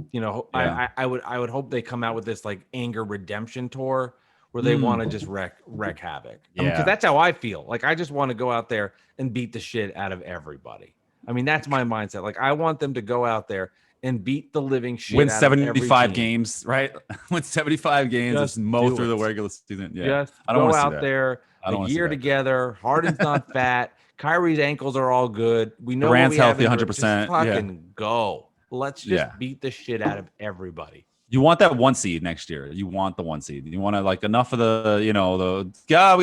I would hope they come out with this like anger redemption tour, where they want to just wreak havoc. Because that's how I feel. Like, I just want to go out there and beat the shit out of everybody. I mean, that's my mindset. Like, I want them to go out there and beat the living shit win out 75 of games, right? Win 75 games, just mow through the regular season. Yeah, just I don't go out there a year together. Harden's not fat. Kyrie's ankles are all good. We know Durant's healthy 100%. Fucking go. Let's just beat the shit out of everybody. You want that 1 seed next year. You want the 1 seed. You want to like enough of the, we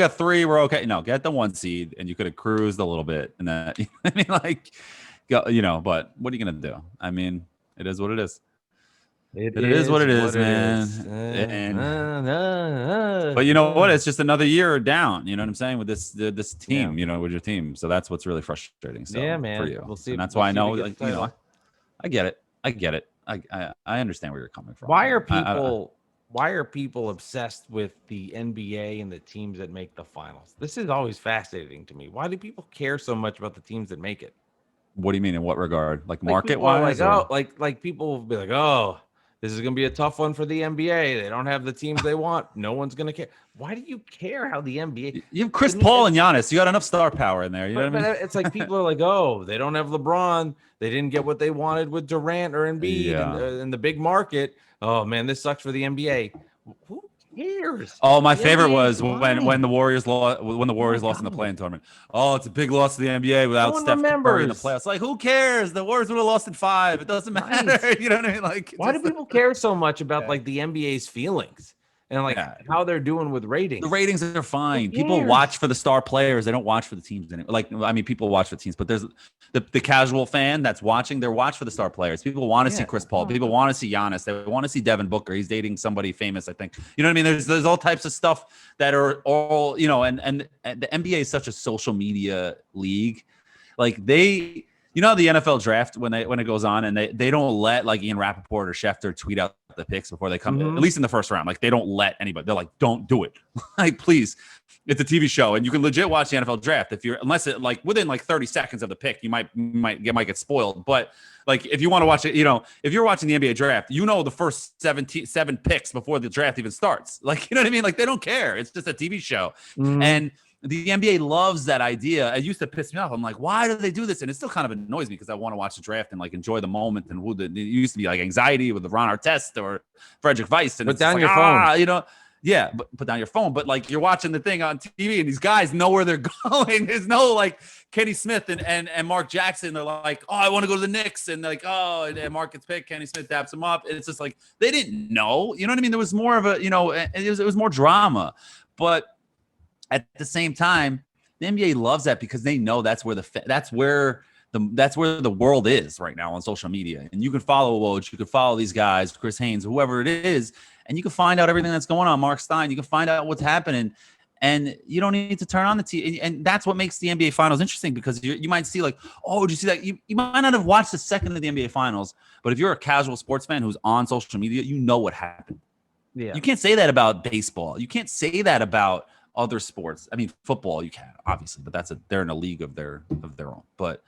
got 3, we're okay. No, get the 1 seed, and you could have cruised a little bit, and then I mean, like, but what are you gonna do? I mean, it is what it is. It is what it is, man. But you know what? It's just another year down. You know what I'm saying with this team. With your team. So that's what's really frustrating. So, yeah, man. For you. We'll see. And that's why I know, I get it. I get it. I understand where you're coming from. Why are people obsessed with the NBA and the teams that make the finals? This is always fascinating to me. Why do people care so much about the teams that make it? What do you mean? In what regard? Like market wise? Like people will be like, oh, this is going to be a tough one for the NBA. They don't have the teams they want. No one's going to care. Why do you care how the NBA? You have Chris Paul and Giannis. You got enough star power in there. You know what I mean? It's like people are like, oh, they don't have LeBron. They didn't get what they wanted with Durant or Embiid in the big market. Oh, man, this sucks for the NBA. Who cares? Oh, my favorite was when the Warriors lost in the play-in tournament. Oh, it's a big loss to the NBA without Steph Curry in the playoffs. Like, who cares? The Warriors would have lost in 5. It doesn't matter. You know what I mean? Like, why do people care so much about like the NBA's feelings? And how they're doing with ratings. The ratings are fine. People watch for the star players. They don't watch for the teams. People watch for the teams, but there's the casual fan that's watching. They're watch for the star players. People want to see Chris Paul. People want to see Giannis. They want to see Devin Booker. He's dating somebody famous, I think. You know what I mean? There's all types of stuff that are all, and the NBA is such a social media league. Like the NFL draft when it goes on and they don't let like Ian Rappaport or Schefter tweet out the picks before they come, at least in the first round. Like they don't let anybody. They're like, don't do it. Like, please. It's a TV show, and you can legit watch the NFL draft unless it like within like 30 seconds of the pick, you might get spoiled. But like if you want to watch it, if you're watching the NBA draft, the first 7 picks before the draft even starts. Like, you know what I mean? Like they don't care. It's just a TV show, and the NBA loves that idea. It used to piss me off. I'm like, why do they do this? And it still kind of annoys me because I want to watch the draft and like enjoy the moment. And it used to be like anxiety with the Ron Artest or Frederick Weiss. And put down your phone. But put down your phone. But like you're watching the thing on TV and these guys know where they're going. There's no like Kenny Smith and Mark Jackson. They're like, oh, I want to go to the Knicks. And like, oh, and Mark gets picked. Kenny Smith daps him up. And it's just like they didn't know. You know what I mean? There was more of a, it was more drama. But at the same time, the NBA loves that because they know that's where the world is right now on social media. And you can follow Woj, you can follow these guys, Chris Haynes, whoever it is, and you can find out everything that's going on. Mark Stein, you can find out what's happening, and you don't need to turn on the TV. And that's what makes the NBA Finals interesting because you might see like, oh, did you see that? You might not have watched the second of the NBA Finals, but if you're a casual sports fan who's on social media, you know what happened. Yeah, you can't say that about baseball. You can't say that about other sports. I mean, football you can obviously, but they're in a league of their own. But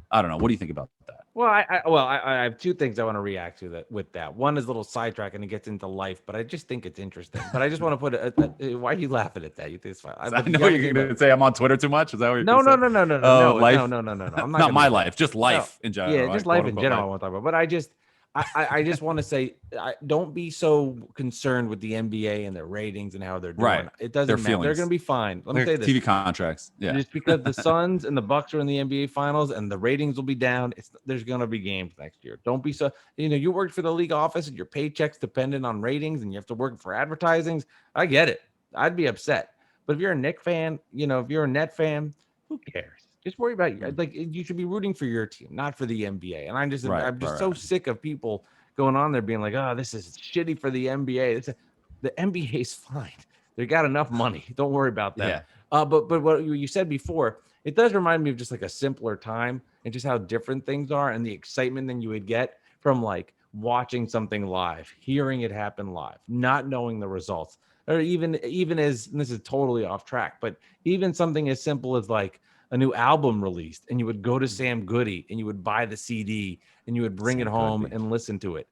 I don't know. What do you think about that? Well, I have 2 things I want to react to with that. One is a little sidetrack and it gets into life, but I just think it's interesting. But I just want to put why are you laughing at that? You think it's fine? I know you're going to say I'm on Twitter too much. Is that what you're No. Life? No. I'm not my life, just life in general. Yeah, just life in general. I want to talk about. But I just want to say, don't be so concerned with the NBA and their ratings and how they're doing. Right. It doesn't matter. They're going to be fine. Let me say this. TV contracts. Yeah. Just because the Suns and the Bucks are in the NBA Finals and the ratings will be down, there's going to be games next year. Don't be so. You worked for the league office and your paycheck's dependent on ratings and you have to work for advertising. I get it. I'd be upset. But if you're a Knicks fan, if you're a Net fan, who cares? Just worry about you should be rooting for your team, not for the NBA. And I'm just so sick of people going on there being like, oh, this is shitty for the NBA. The NBA is fine. They got enough money. Don't worry about that. Yeah. But what you said before, it does remind me of just like a simpler time and just how different things are and the excitement that you would get from like watching something live, hearing it happen live, not knowing the results, or even as, and this is totally off track, but even something as simple as like a new album released and you would go to Sam Goody and you would buy the CD and you would bring it home and listen to it.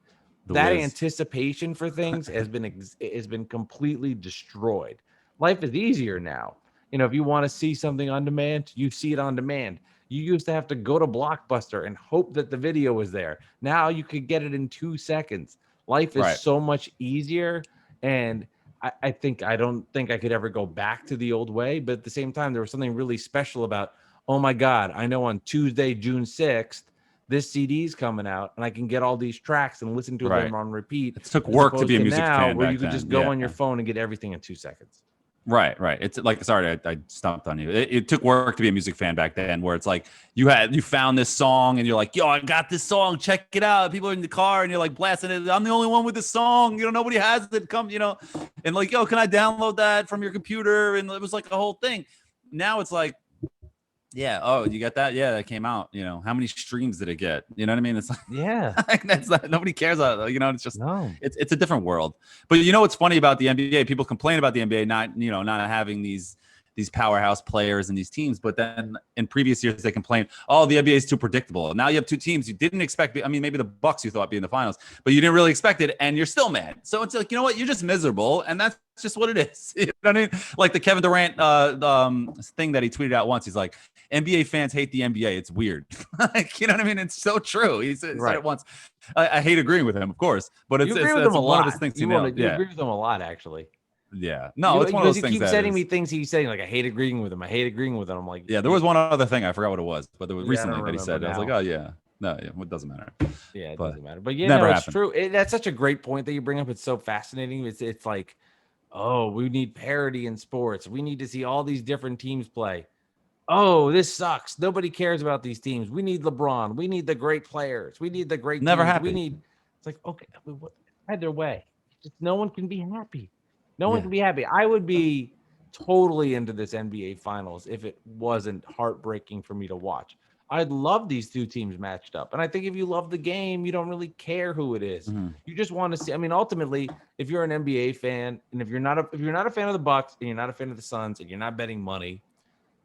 That anticipation for things has been completely destroyed. Life is easier now. If you want to see something on demand, you see it on demand. You used to have to go to Blockbuster and hope that the video was there. Now you could get it in 2 seconds. Life is so much easier, and I don't think I could ever go back to the old way, but at the same time, there was something really special about, oh my God, I know on Tuesday, June 6th, this CD's coming out and I can get all these tracks and listen to them on repeat. It took work to be a music fan where back you could then. just go on your phone and get everything in 2 seconds. Right. It's like, sorry, I stomped on you. It took work to be a music fan back then, where it's like you found this song and you're like, yo, I got this song, check it out. People are in the car and you're like blasting it. I'm the only one with this song. Nobody has it. Come, and like, yo, can I download that from your computer? And it was like a whole thing. Now it's like, yeah. Oh, you got that? Yeah, that came out. How many streams did it get? You know what I mean? It's like, yeah, that's not, nobody cares. It's just, it's a different world. But what's funny about the NBA? People complain about the NBA not having these powerhouse players and these teams. But then in previous years, they complained, oh, the NBA is too predictable. Now you have 2 teams you didn't expect. I mean, maybe the Bucks you thought be in the finals, but you didn't really expect it, and you're still mad. So it's like, you know what? You're just miserable, and that's just what it is. You know what I mean? Like the Kevin Durant thing that he tweeted out once. He's like, NBA fans hate the NBA. It's weird. Like, you know what I mean? It's so true. He said it once. I hate agreeing with him, of course, but it's one of his things. You agree with him a lot, actually. Yeah. No, it's one of those things. You keep sending me things he's saying, like, I hate agreeing with him. I'm like, yeah, there was one other thing. I forgot what it was, but there was recently that he said. I was like, oh, yeah. No, yeah, it doesn't matter. Yeah, it doesn't matter. But it's true. That's such a great point that you bring up. It's so fascinating. It's like, oh, we need parity in sports. We need to see all these different teams play. Oh, this sucks. Nobody cares about these teams. We need LeBron. We need the great players. We need the great Never teams. happy. It's like, okay, either way. Just no one can be happy. No one can be happy. I would be totally into this NBA Finals if it wasn't heartbreaking for me to watch. I'd love these 2 teams matched up. And I think if you love the game, you don't really care who it is. Mm-hmm. You just want to see. I mean, ultimately, if you're an NBA fan, and if you're not a fan of the Bucks and you're not a fan of the Suns and you're not betting money,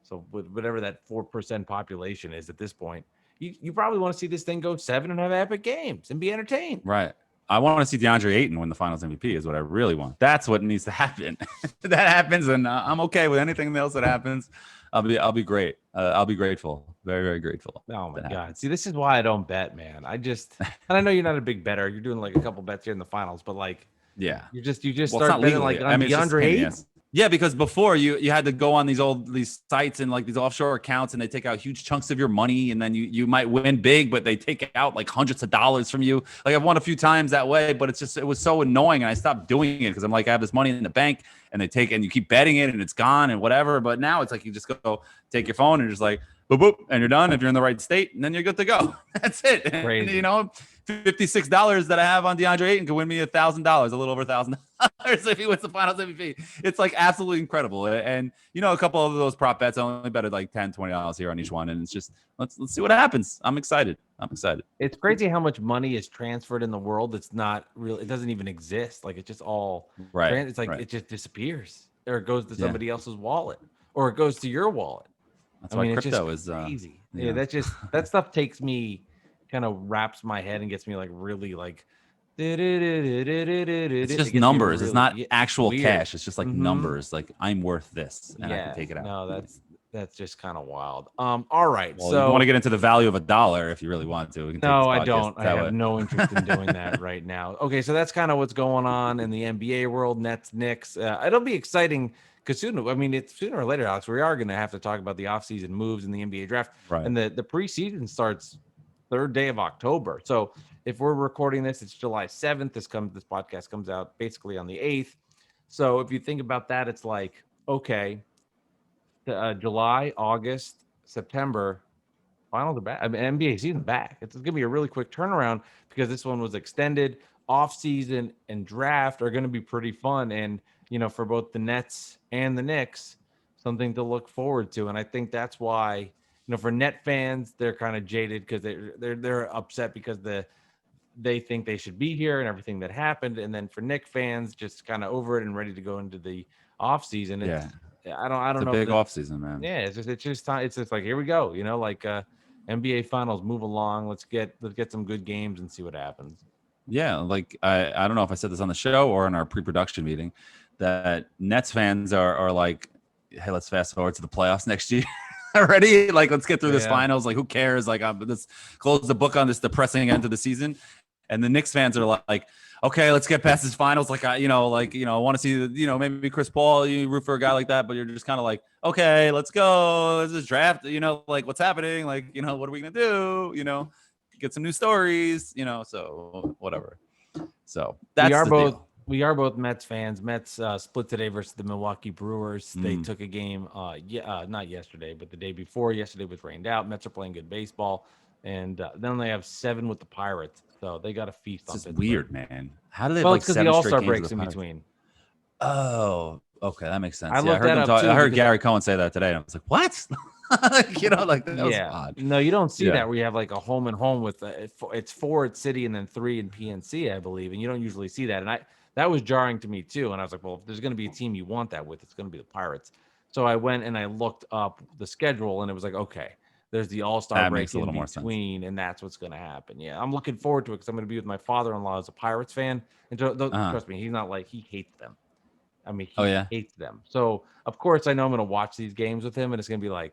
so with whatever that 4% population is at this point, you probably want to see this thing go 7 and have epic games and be entertained. Right. I want to see DeAndre Ayton win the Finals MVP is what I really want. That's what needs to happen. That happens, and I'm okay with anything else that happens. I'll be great. I'll be grateful. Very, very grateful. Oh my God. See, this is why I don't bet, man. And I know you're not a big bettor. You're doing like a couple bets here in the finals, but like, yeah, you just start betting like on DeAndre Ayton. Yeah, because before you had to go on these sites and like these offshore accounts, and they take out huge chunks of your money, and then you might win big, but they take out like hundreds of dollars from you. Like I've won a few times that way, but it was so annoying, and I stopped doing it because I'm like, I have this money in the bank, and you keep betting it, and it's gone and whatever. But now it's like you just go take your phone and just like boop boop, and you're done if you're in the right state, and then you're good to go. That's it. Crazy. And, $56 that I have on DeAndre Ayton could win me $1,000, a little over $1,000 if he wins the Finals MVP. It's like absolutely incredible. And a couple of those prop bets, I only betted like $10, $20 here on each one, and it's just let's see what happens. I'm excited. It's crazy how much money is transferred in the world. It's not real. It doesn't even exist. Like it's just all right. It's like it just disappears, or it goes to somebody else's wallet, or it goes to your wallet. That's why crypto is crazy. That stuff takes me, kind of wraps my head and gets me like really like. It's just numbers. It's not actual cash. It's just like numbers. Like I'm worth this, and I can take it out. No, that's just kind of wild. All right. Well, so you want to get into the value of $1 if you really want to. No, I don't. I have no interest in doing that right now. Okay, so that's kind of what's going on in the NBA world. Nets, Knicks. It'll be exciting because sooner or later, Alex, we are going to have to talk about the offseason moves in the NBA draft. Right. And the preseason starts 3rd day of October. So if we're recording this, it's July 7th. This podcast comes out basically on the 8th. So if you think about that, it's like, okay, July, August, September, finals are back. I mean, NBA season's back. It's going to be a really quick turnaround because this one was extended. Off season and draft are going to be pretty fun. And, for both the Nets and the Knicks, something to look forward to. And I think that's why, for Net fans, they're kind of jaded because they're upset because they think they should be here and everything that happened. And then for Knicks fans, just kind of over it and ready to go into the off season. Yeah. I don't know. It's a big off season, man. Yeah, it's just time. It's just like, here we go. NBA finals, move along. Let's get some good games and see what happens. Yeah, like I don't know if I said this on the show or in our pre-production meeting, that Nets fans are like, hey, let's fast forward to the playoffs next year. Already, like, let's get through this finals. Like, who cares? Like, let's close the book on this depressing end of the season. And the Knicks fans are like, okay, let's get past this finals. Like, I want to see maybe Chris Paul. You root for a guy like that, but you're just kind of like, okay, let's go. Let's just draft. Like, what's happening? Like, what are we gonna do? get some new stories, so whatever. So that's we are both Mets fans. Mets split today versus the Milwaukee Brewers. They took a game, not yesterday, but the day before. Yesterday was rained out. Mets are playing good baseball, and then they have 7 with the Pirates. So they got a feast on Pittsburgh. Weird, man. How do they? Well, because the All-Star breaks in between. Oh, okay, that makes sense. I heard Gary Cohen say that today, and I was like, "What?" That was odd. No, you don't see that where you have like a home and home with it's 4 at City and then 3 in PNC, I believe, and you don't usually see that. And that was jarring to me too. And I was like, well, if there's going to be a team you want that with, it's going to be the Pirates. So I went and I looked up the schedule, and it was like, okay, there's the All-Star break in between, and that's what's going to happen. Yeah, I'm looking forward to it because I'm going to be with my father-in-law as a Pirates fan, and trust me, he's not like he hates them. I mean, he hates them. So of course, I know I'm going to watch these games with him, and it's going to be like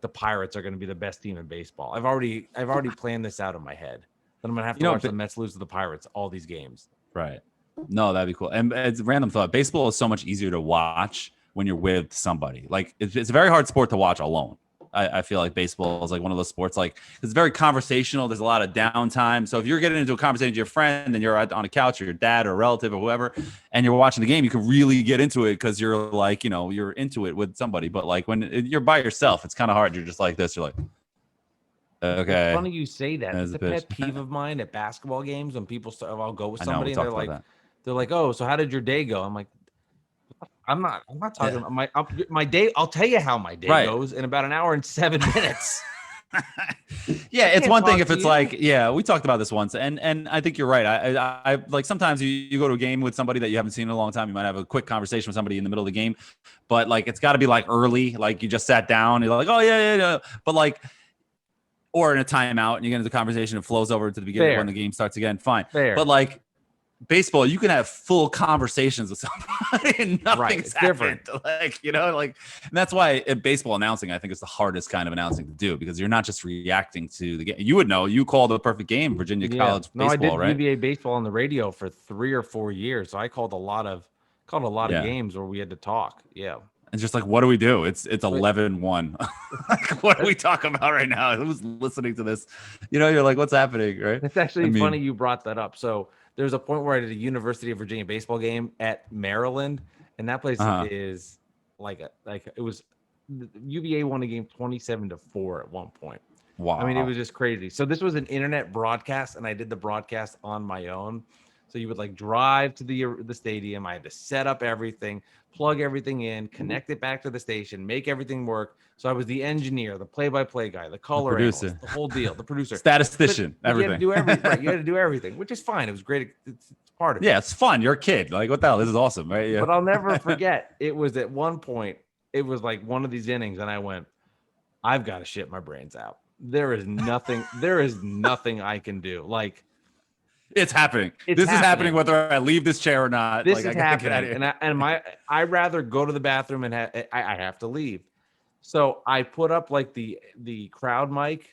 the Pirates are going to be the best team in baseball. I've already planned this out in my head. That I'm going to have to watch the Mets lose to the Pirates all these games. Right. No, that'd be cool. And it's a random thought. Baseball is so much easier to watch when you're with somebody. Like it's a very hard sport to watch alone. I feel like baseball is like one of those sports, like it's very conversational. There's a lot of downtime. So if you're getting into a conversation with your friend and you're on a couch or your dad or a relative or whoever, and you're watching the game, you can really get into it because you're like, you're into it with somebody. But like when you're by yourself, it's kind of hard. You're just like this. You're like, okay. It's funny you say that. It's a pet peeve of mine at basketball games when people I'll go with somebody and they're like, oh, so how did your day go? I'm like, I'm not talking about my day. I'll tell you how my day goes in about an hour and 7 minutes. Yeah, it's one thing if it's like, we talked about this once, and I think you're right. I like sometimes you go to a game with somebody that you haven't seen in a long time. You might have a quick conversation with somebody in the middle of the game, but like it's got to be like early, like you just sat down, you're like, oh yeah, but like, or in a timeout, and you get into the conversation, it flows over to the beginning when the game starts again. Fine, but like. Baseball, you can have full conversations with somebody and nothing's different. Like, and that's why in baseball announcing, I think it's the hardest kind of announcing to do because you're not just reacting to the game. You would know, you called the perfect game, Virginia College baseball, I did right? UVA baseball on the radio for 3 or 4 years. So I called a lot of games where we had to talk. Yeah. And just like, what do we do? It's 11-1. Like, what are we talking about right now? Who's listening to this? You're like, what's happening, right? It's actually funny you brought that up. So there's a point where I did a University of Virginia baseball game at Maryland, and that place is it was UVA won a game 27-4 at one point. Wow. I mean, it was just crazy. So this was an internet broadcast, and I did the broadcast on my own. So you would like drive to the stadium. I had to set up everything, plug everything in, connect it back to the station, make everything work. So I was the engineer, the play-by-play guy, the color analyst, the whole deal, the producer, statistician, everything. You had to do everything. Right? You had to do everything, which is fine. It was great. It's part of it. Yeah, it's fun. You're a kid. Like, what the hell? This is awesome, right? Yeah. But I'll never forget. It was at one point. It was like one of these innings, and I went, "I've got to shit my brains out. There is nothing. There is nothing I can do. Like." It's happening. This is happening whether I leave this chair or not. This is happening. I rather go to the bathroom and I have to leave. So I put up like the crowd mic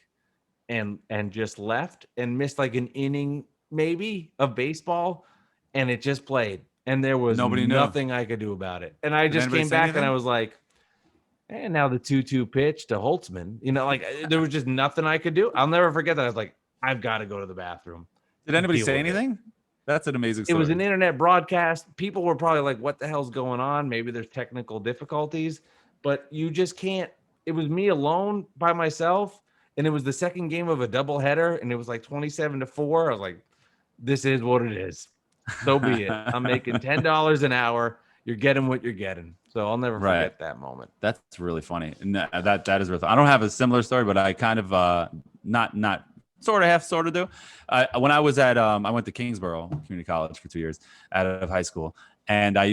and just left and missed like an inning maybe of baseball, and it just played. And there was nothing I could do about it. And I just came back and I was like, and now the 2-2 pitch to Holtzman. There was just nothing I could do. I'll never forget that. I was like, I've got to go to the bathroom. Did anybody say anything? That's an amazing story. It was an internet broadcast. People were probably like, what the hell's going on? Maybe there's technical difficulties, but you just can't. It was me alone by myself, and it was the second game of a doubleheader, and it was like 27-4. I was like, this is what it is. So be it. I'm making $10 an hour. You're getting what you're getting. So I'll never forget that moment. That's really funny. And that is really fun. I don't have a similar story, but I kind of not sort of do. When I was at, I went to Kingsborough Community College for 2 years out of high school. And I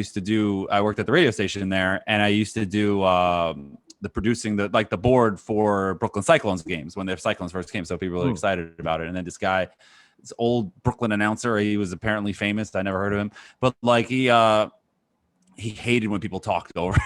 worked at the radio station there, and I used to do the producing, the board for Brooklyn Cyclones games when their Cyclones first came. So people were really excited about it. And then this old Brooklyn announcer, he was apparently famous. I never heard of him, but like he hated when people talked over.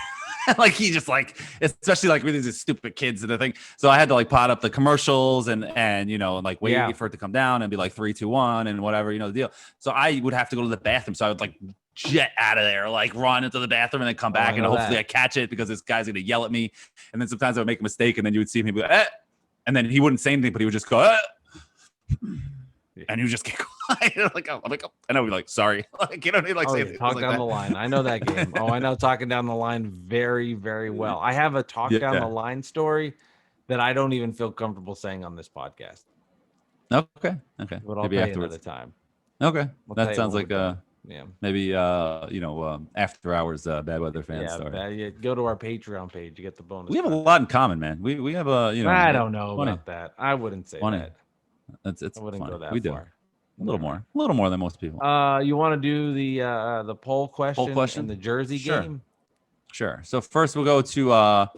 Like he just like, especially like with these stupid kids and the thing. So I had to like pot up the commercials and like wait for it to come down and be like 3, 2, 1 and whatever, the deal. So I would have to go to the bathroom. So I would like jet out of there, like run into the bathroom and then come back and hopefully I catch it because this guy's going to yell at me. And then sometimes I would make a mistake and then you would see him be like, and then he wouldn't say anything, but he would just go, And you just get quiet. I'm like, I know, we're like, sorry. Like, you don't need like say talk down the line. I know that game. I know talking down the line very, very well. I have a talk down the line story that I don't even feel comfortable saying on this podcast. Okay. But I'll maybe afterwards. Another time. Okay. That sounds like maybe after hours bad weather fan story. Go to our Patreon page. You get the bonus. We have a lot in common, man. We have a I don't know about that. I wouldn't say that. It's I wouldn't funny. go that we do. far. A little more than most people. You want to do the poll question and the jersey game? Sure. So first we'll go to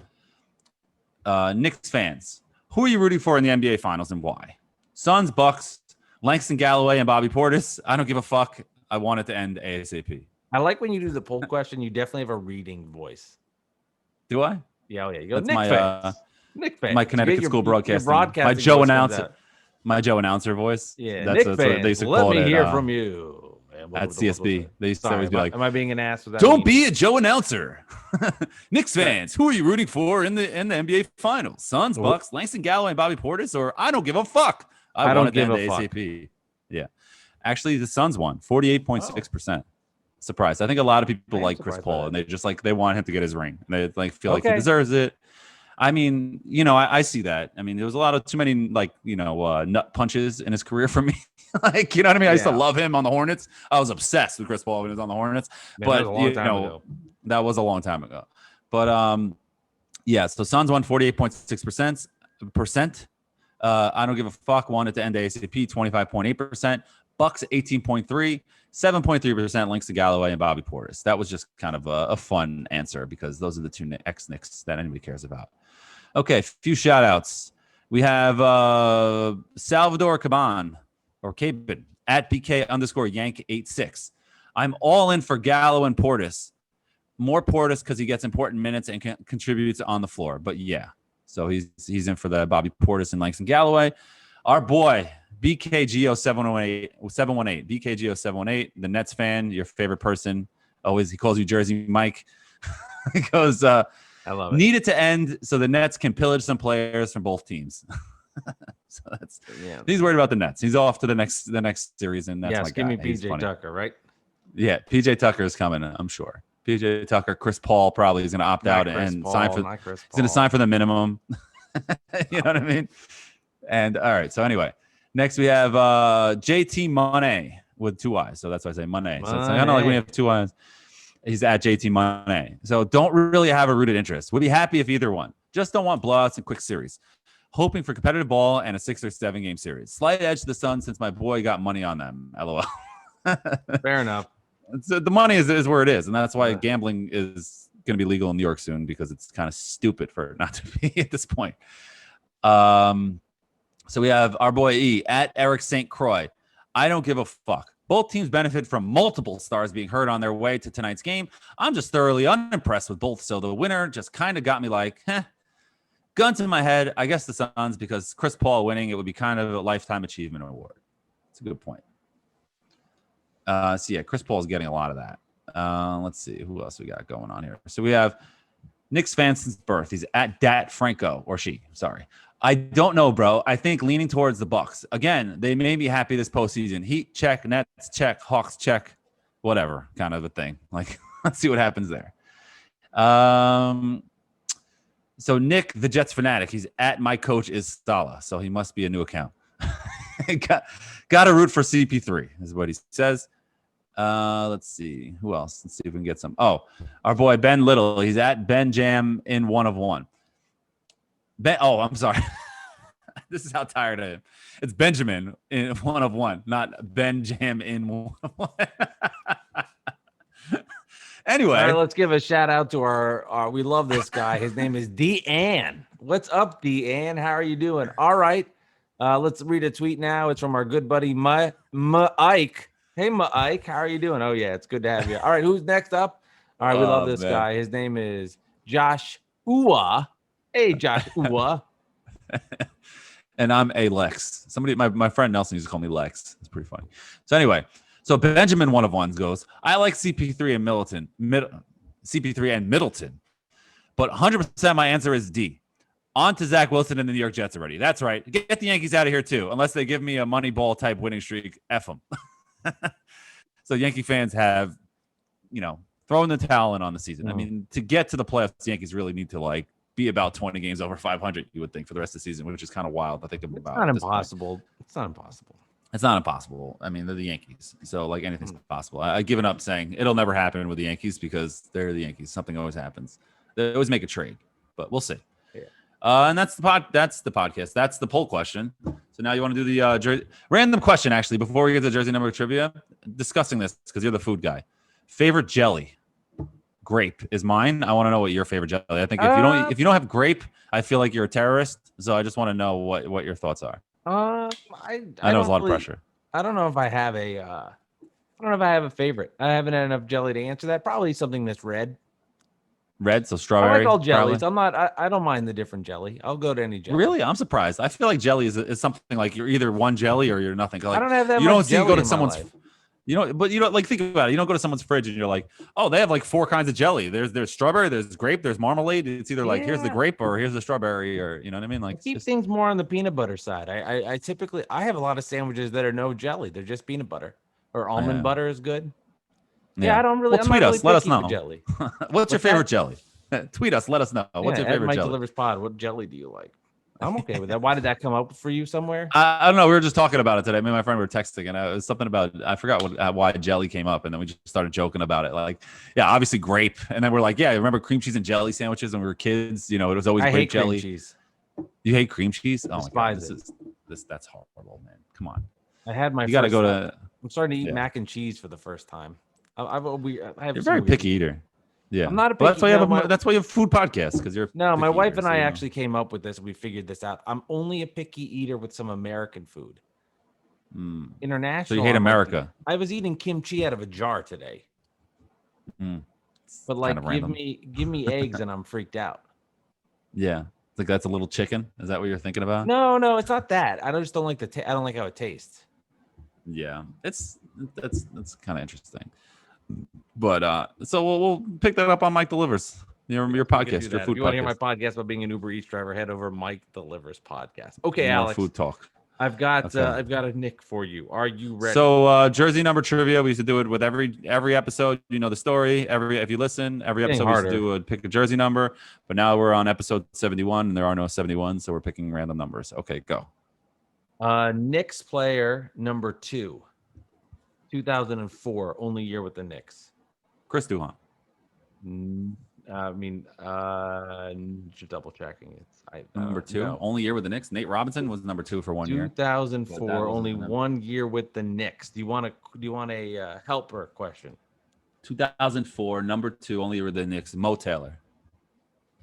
Knicks fans. Who are you rooting for in the NBA Finals and why? Suns, Bucks, Langston Galloway, and Bobby Portis. I don't give a fuck. I want it to end ASAP. I like when you do the poll question. You definitely have a reading voice. Do I? Yeah. You go. That's Knicks fans. Knicks fans. My Connecticut school broadcasting. My Joe announcer. My Joe announcer voice. Yeah, that's what they used to let call me it, hear from you. At CSB. They used to always be like, am I being an ass with that? Don't be a Joe announcer. Knicks fans, who are you rooting for in the NBA Finals? Suns, Bucks, Langston Galloway, and Bobby Portis, or I don't give a fuck. I don't give a fuck. ASAP. Yeah. Actually, the Suns won 48.6%. Surprised. I think a lot of people like Chris Paul, and they want him to get his ring. And they feel like he deserves it. I mean, I see that. I mean, there was a lot of too many nut punches in his career for me. Like, you know what I mean? I used to love him on the Hornets. I was obsessed with Chris Paul when he was on the Hornets. But that was a long time ago. But so Suns won 48.6%. I don't give a fuck. Wanted to end ASAP 25.8%. Bucks 18.3%. 7.3% links to Galloway and Bobby Portis. That was just kind of a fun answer because those are the two ex-Knicks that anybody cares about. Okay, few shout outs. We have Salvador Caban or Cabin at BK_Yank86. I'm all in for Gallo and Portis. More Portis because he gets important minutes and contributes on the floor. But yeah, so he's in for the Bobby Portis and Langston Galloway. Our boy BKGO718, BKGO718, the Nets fan, your favorite person. Always he calls you Jersey Mike. He goes, I love it. Need it to end so the Nets can pillage some players from both teams. So he's worried about the Nets. He's off to the next series, and that's my guy. Give me PJ Tucker, right? Yeah, PJ Tucker is coming, I'm sure. PJ Tucker, Chris Paul probably is going to opt out and sign for. He's going to sign for the minimum. You know what I mean? And all right, so anyway, next we have JT Monet with 2 eyes, so that's why I say Monet. So it's kind of like when you have 2 eyes. He's at JT Monet. So don't really have a rooted interest. We'd be happy if either one. Just don't want blowouts and quick series. Hoping for competitive ball and a 6 or 7 game series. Slight edge to the Suns since my boy got money on them. LOL. Fair enough. So the money is where it is, and that's why gambling is going to be legal in New York soon because it's kind of stupid for it not to be at this point. So we have our boy E at Eric St. Croix. I don't give a fuck. Both teams benefit from multiple stars being hurt on their way to tonight's game. I'm just thoroughly unimpressed with both. So the winner just kind of got me like, gun to my head. I guess the Suns because Chris Paul winning, it would be kind of a lifetime achievement award. It's a good point. Chris Paul is getting a lot of that. Let's see who else we got going on here. So we have Knicks fan since birth. He's at Dat Franco or she. Sorry. I don't know, bro. I think leaning towards the Bucks. Again, they made me happy this postseason. Heat check, Nets check, Hawks check, whatever kind of a thing. Like, let's see what happens there. So Nick, the Jets fanatic, he's at my coach is Stala, so he must be a new account. Got to root for CP3 is what he says. Let's see who else. Let's see if we can get some. Oh, our boy Ben Little. He's at Ben Jam in 1 of 1. I'm sorry. This is how tired I am. It's Benjamin in 1 of 1, not Ben Jam in 1 of 1. Anyway, all right, let's give a shout out to our we love this guy. His name is Deanne. What's up, Deanne? How are you doing? All right. Let's read a tweet now. It's from our good buddy Mike. Hey, Mike, how are you doing? Oh, yeah, it's good to have you. All right, who's next up? All right, we love this guy. His name is Josh Ua. Hey, Josh Ua. And I'm a Lex. Somebody, my friend Nelson used to call me Lex. It's pretty funny. So anyway, so Benjamin 1 of 1 goes, I like CP3 and Middleton, but 100% my answer is D. On to Zach Wilson and the New York Jets already. That's right. Get the Yankees out of here too, unless they give me a Moneyball type winning streak. F them. So Yankee fans have, throwing the towel in on the season. I mean, to get to the playoffs, the Yankees really need to be about 20 games over 500. You would think for the rest of the season, which is kind of wild. I think about. It's not impossible. It's not impossible. It's not impossible. I mean, they're the Yankees, so anything's possible. I've given up saying it'll never happen with the Yankees because they're the Yankees. Something always happens. They always make a trade, but we'll see. Yeah. And that's the podcast. That's the poll question. So now you want to do the random question, actually, before we get to jersey number trivia, discussing this because you're the food guy. Favorite jelly? Grape is mine. I want to know what your favorite jelly. I think if you don't have grape, I feel like you're a terrorist. So I just want to know what your thoughts are. I know it's a lot of pressure. I don't know if I have a favorite. I haven't had enough jelly to answer that. Probably something that's red. Red, so strawberry. I like all jellies. Probably. I don't mind the different jelly. I'll go to any jelly. Really? I'm surprised. I feel like jelly is something like you're either one jelly or you're nothing. I don't have that much jelly go to someone's life. But think about it. You don't go to someone's fridge and you're like, oh, they have 4 kinds of jelly. There's strawberry, there's grape, there's marmalade. It's either here's the grape or here's the strawberry, or you know what I mean? I keep things more on the peanut butter side. I typically have a lot of sandwiches that are no jelly. They're just peanut butter or almond butter is good. Yeah, I don't really. Well, tweet us. Let us know. Jelly. What's your favorite jelly? Tweet us. Let us know. What's your favorite Mike jelly? Delivers Pod. What jelly do you like? I'm okay with that. Why did that come up for you somewhere? I don't know. We were just talking about it today. Me and my friend were texting, and it was something about I forgot why jelly came up, and then we just started joking about it. Obviously grape, and then we're like, yeah, remember cream cheese and jelly sandwiches when we were kids? It was always grape jelly. Cream cheese. You hate cream cheese? Oh my god, that's horrible, man. Come on. I had my. You got to go to. I'm starting to eat mac and cheese for the first time. I have You're a very picky eater. Yeah, I'm not a picky. That's why you have food podcasts because you're. No, my wife and I actually came up with this. We figured this out. I'm only a picky eater with some American food. International. So you hate America. I was eating kimchi out of a jar today. But give me eggs and I'm freaked out. Yeah, that's a little chicken. Is that what you're thinking about? No, it's not that. I just don't like I don't like how it tastes. Yeah, that's kind of interesting. But so we'll pick that up on Mike Delivers, your podcast, your food. If you want to hear my podcast about being an Uber Eats driver, head over Mike Delivers podcast. Okay, more Alex. Food talk. I've got a Nick for you. Are you ready? So jersey number trivia. We used to do it with every episode. You know the story. If you listen, every episode we used to pick a jersey number. But now we're on episode 71, and there are no 71, so we're picking random numbers. Okay, go. Knicks player number 2. 2004, only year with the Knicks. Chris Duhon. Just double checking. It's number 2, only year with the Knicks. Nate Robinson was number 2 for 1 year. 2004, only 1 year with the Knicks. Do you want a helper question? 2004, number 2, only year with the Knicks. Mo Taylor.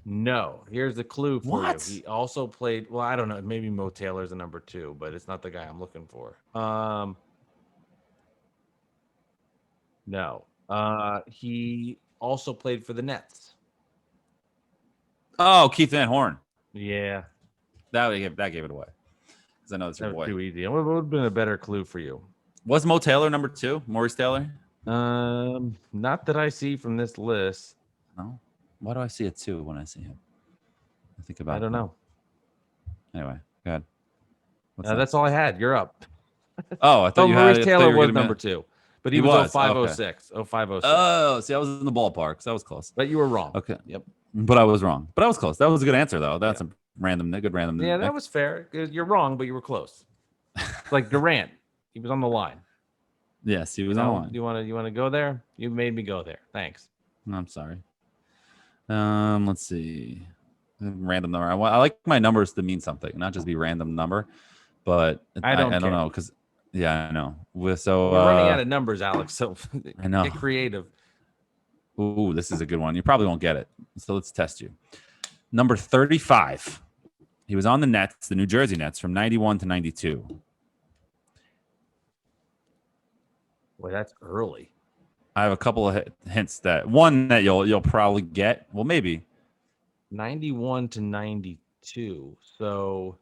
No. Here's the clue for you. He also played. Well, I don't know. Maybe Mo Taylor's a number 2, but it's not the guy I'm looking for. No. He also played for the Nets. Oh, Keith Van Horn. Yeah. That gave it away. Because I know it's your boy. Too easy. It would have been a better clue for you. Was Mo Taylor number 2? Maurice Taylor? Not that I see from this list. No. Why do I see it 2 when I see him? I don't know. Anyway, go ahead. That's all I had. You're up. Oh, I thought you Maurice had Taylor was number 2. But he was 0506. Okay. 0506. Oh, see, I was in the ballpark, so that was close. But you were wrong. Okay. Yep. But I was wrong. But I was close. That was a good answer, though. That's a good random. Yeah, that was fair. You're wrong, but you were close. Like Durant. He was on the line. Yes, he was on the line. You want to go there? You made me go there. Thanks. I'm sorry. Let's see. Random number. I like my numbers to mean something, not just be random number. But I don't know because. Yeah, I know. So we're running out of numbers, Alex. So I know. Get creative. Ooh, this is a good one. You probably won't get it. So let's test you. Number 35. He was on the Nets, the New Jersey Nets, from 91 to 92. Boy, that's early. I have a couple of hints that you'll probably get. Well, maybe 91 to 92. So.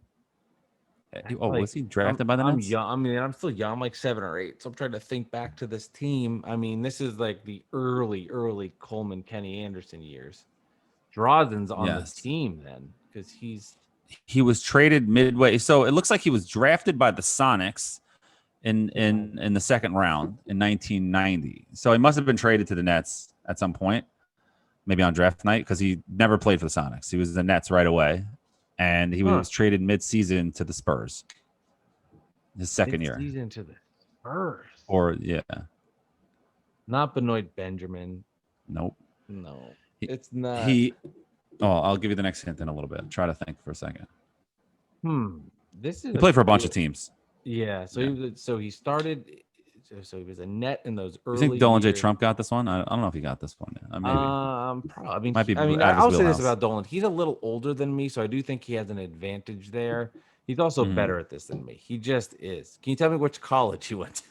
Was he drafted by the Nets? I'm young. I'm still young. I'm like 7 or 8. So I'm trying to think back to this team. This is like the early Coleman, Kenny Anderson years. Drazen's on the team then. because he was traded midway. So it looks like he was drafted by the Sonics in the second round in 1990. So he must have been traded to the Nets at some point, maybe on draft night, because he never played for the Sonics. He was the Nets right away, and he was traded mid-season to the Spurs. His second year. Mid-season to the Spurs. Not Benoit Benjamin. Nope. No, it's not. I'll give you the next hint in a little bit. Try to think for a second. He played for a bunch of teams. Yeah. So he started. So he was a net in those early. You think Dolan J. Trump got this one? I don't know if he got this one. Maybe. Probably. I'll say this about Dolan. He's a little older than me, so I do think he has an advantage there. He's also better at this than me. He just is. Can you tell me which college he went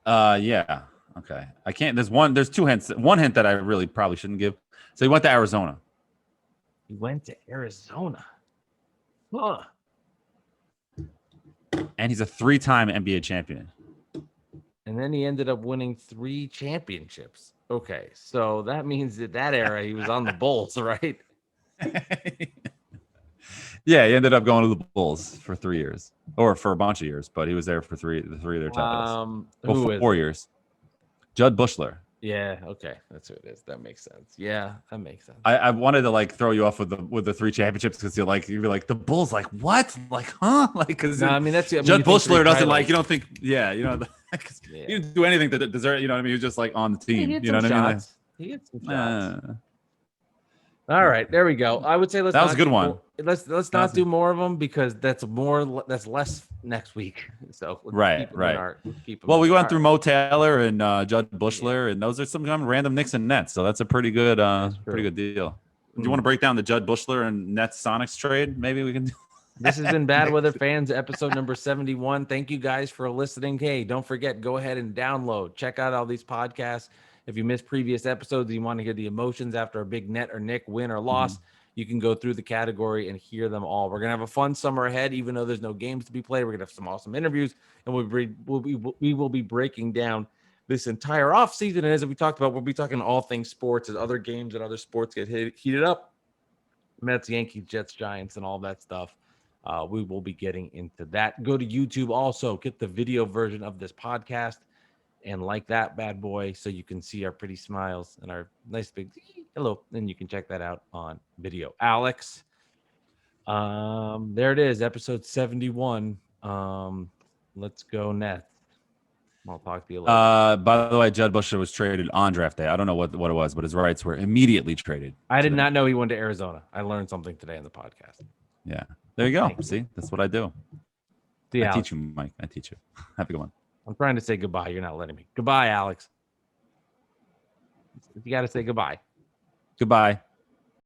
to? Yeah. Okay. I can't. There's two hints. One hint that I really probably shouldn't give. So he went to Arizona. He went to Arizona. Huh. And he's a 3-time NBA champion. And then he ended up winning 3 championships. Okay. So that means that era he was on the Bulls, right? Yeah, he ended up going to the Bulls for 3 years, or for a bunch of years, but he was there for three of their titles. 4 years. Judd Bushler. Yeah, okay, that's who it is. That makes sense. Yeah, that makes sense. I wanted to throw you off with the 3 championships because you'd be like the Bulls, like what, huh, because no, that's Judd Bushler doesn't you don't think, he didn't do anything to deserve, you know what I mean? He was just on the team, you know what I mean? He hit some shots. All right, there we go. I would say that was a good one. Let's not do more of them because that's less next week. So right. We went through Mo Taylor and Judd Bushler, and those are some random Knicks and Nets. So that's a pretty good deal. Do you want to break down the Judd Bushler and Nets Sonics trade? Maybe we can do. This has been Bad Weather Fans, episode number 71. Thank you guys for listening. Hey, don't forget, go ahead and download, check out all these podcasts. If you missed previous episodes, you want to hear the emotions after a big net or Nick win or loss, you can go through the category and hear them all. We're going to have a fun summer ahead, even though there's no games to be played. We're going to have some awesome interviews, and we will be breaking down this entire offseason. And as we talked about, we'll be talking all things sports as other games and other sports get heated up. Mets, Yankees, Jets, Giants, and all that stuff. We will be getting into that. Go to YouTube also. Get the video version of this podcast. And like that bad boy, so you can see our pretty smiles and our nice big hello. And you can check that out on video. Alex, there it is, episode 71. Let's go Nets. I'll talk to you later. By the way, Judd Bushler was traded on draft day. I don't know what it was, but his rights were immediately traded. I did not know he went to Arizona. I learned something today on the podcast. Yeah, there you go. See, that's what I do. I teach you, Mike. I teach you. Have a good one. I'm trying to say goodbye. You're not letting me. Goodbye, Alex. You got to say goodbye. Goodbye.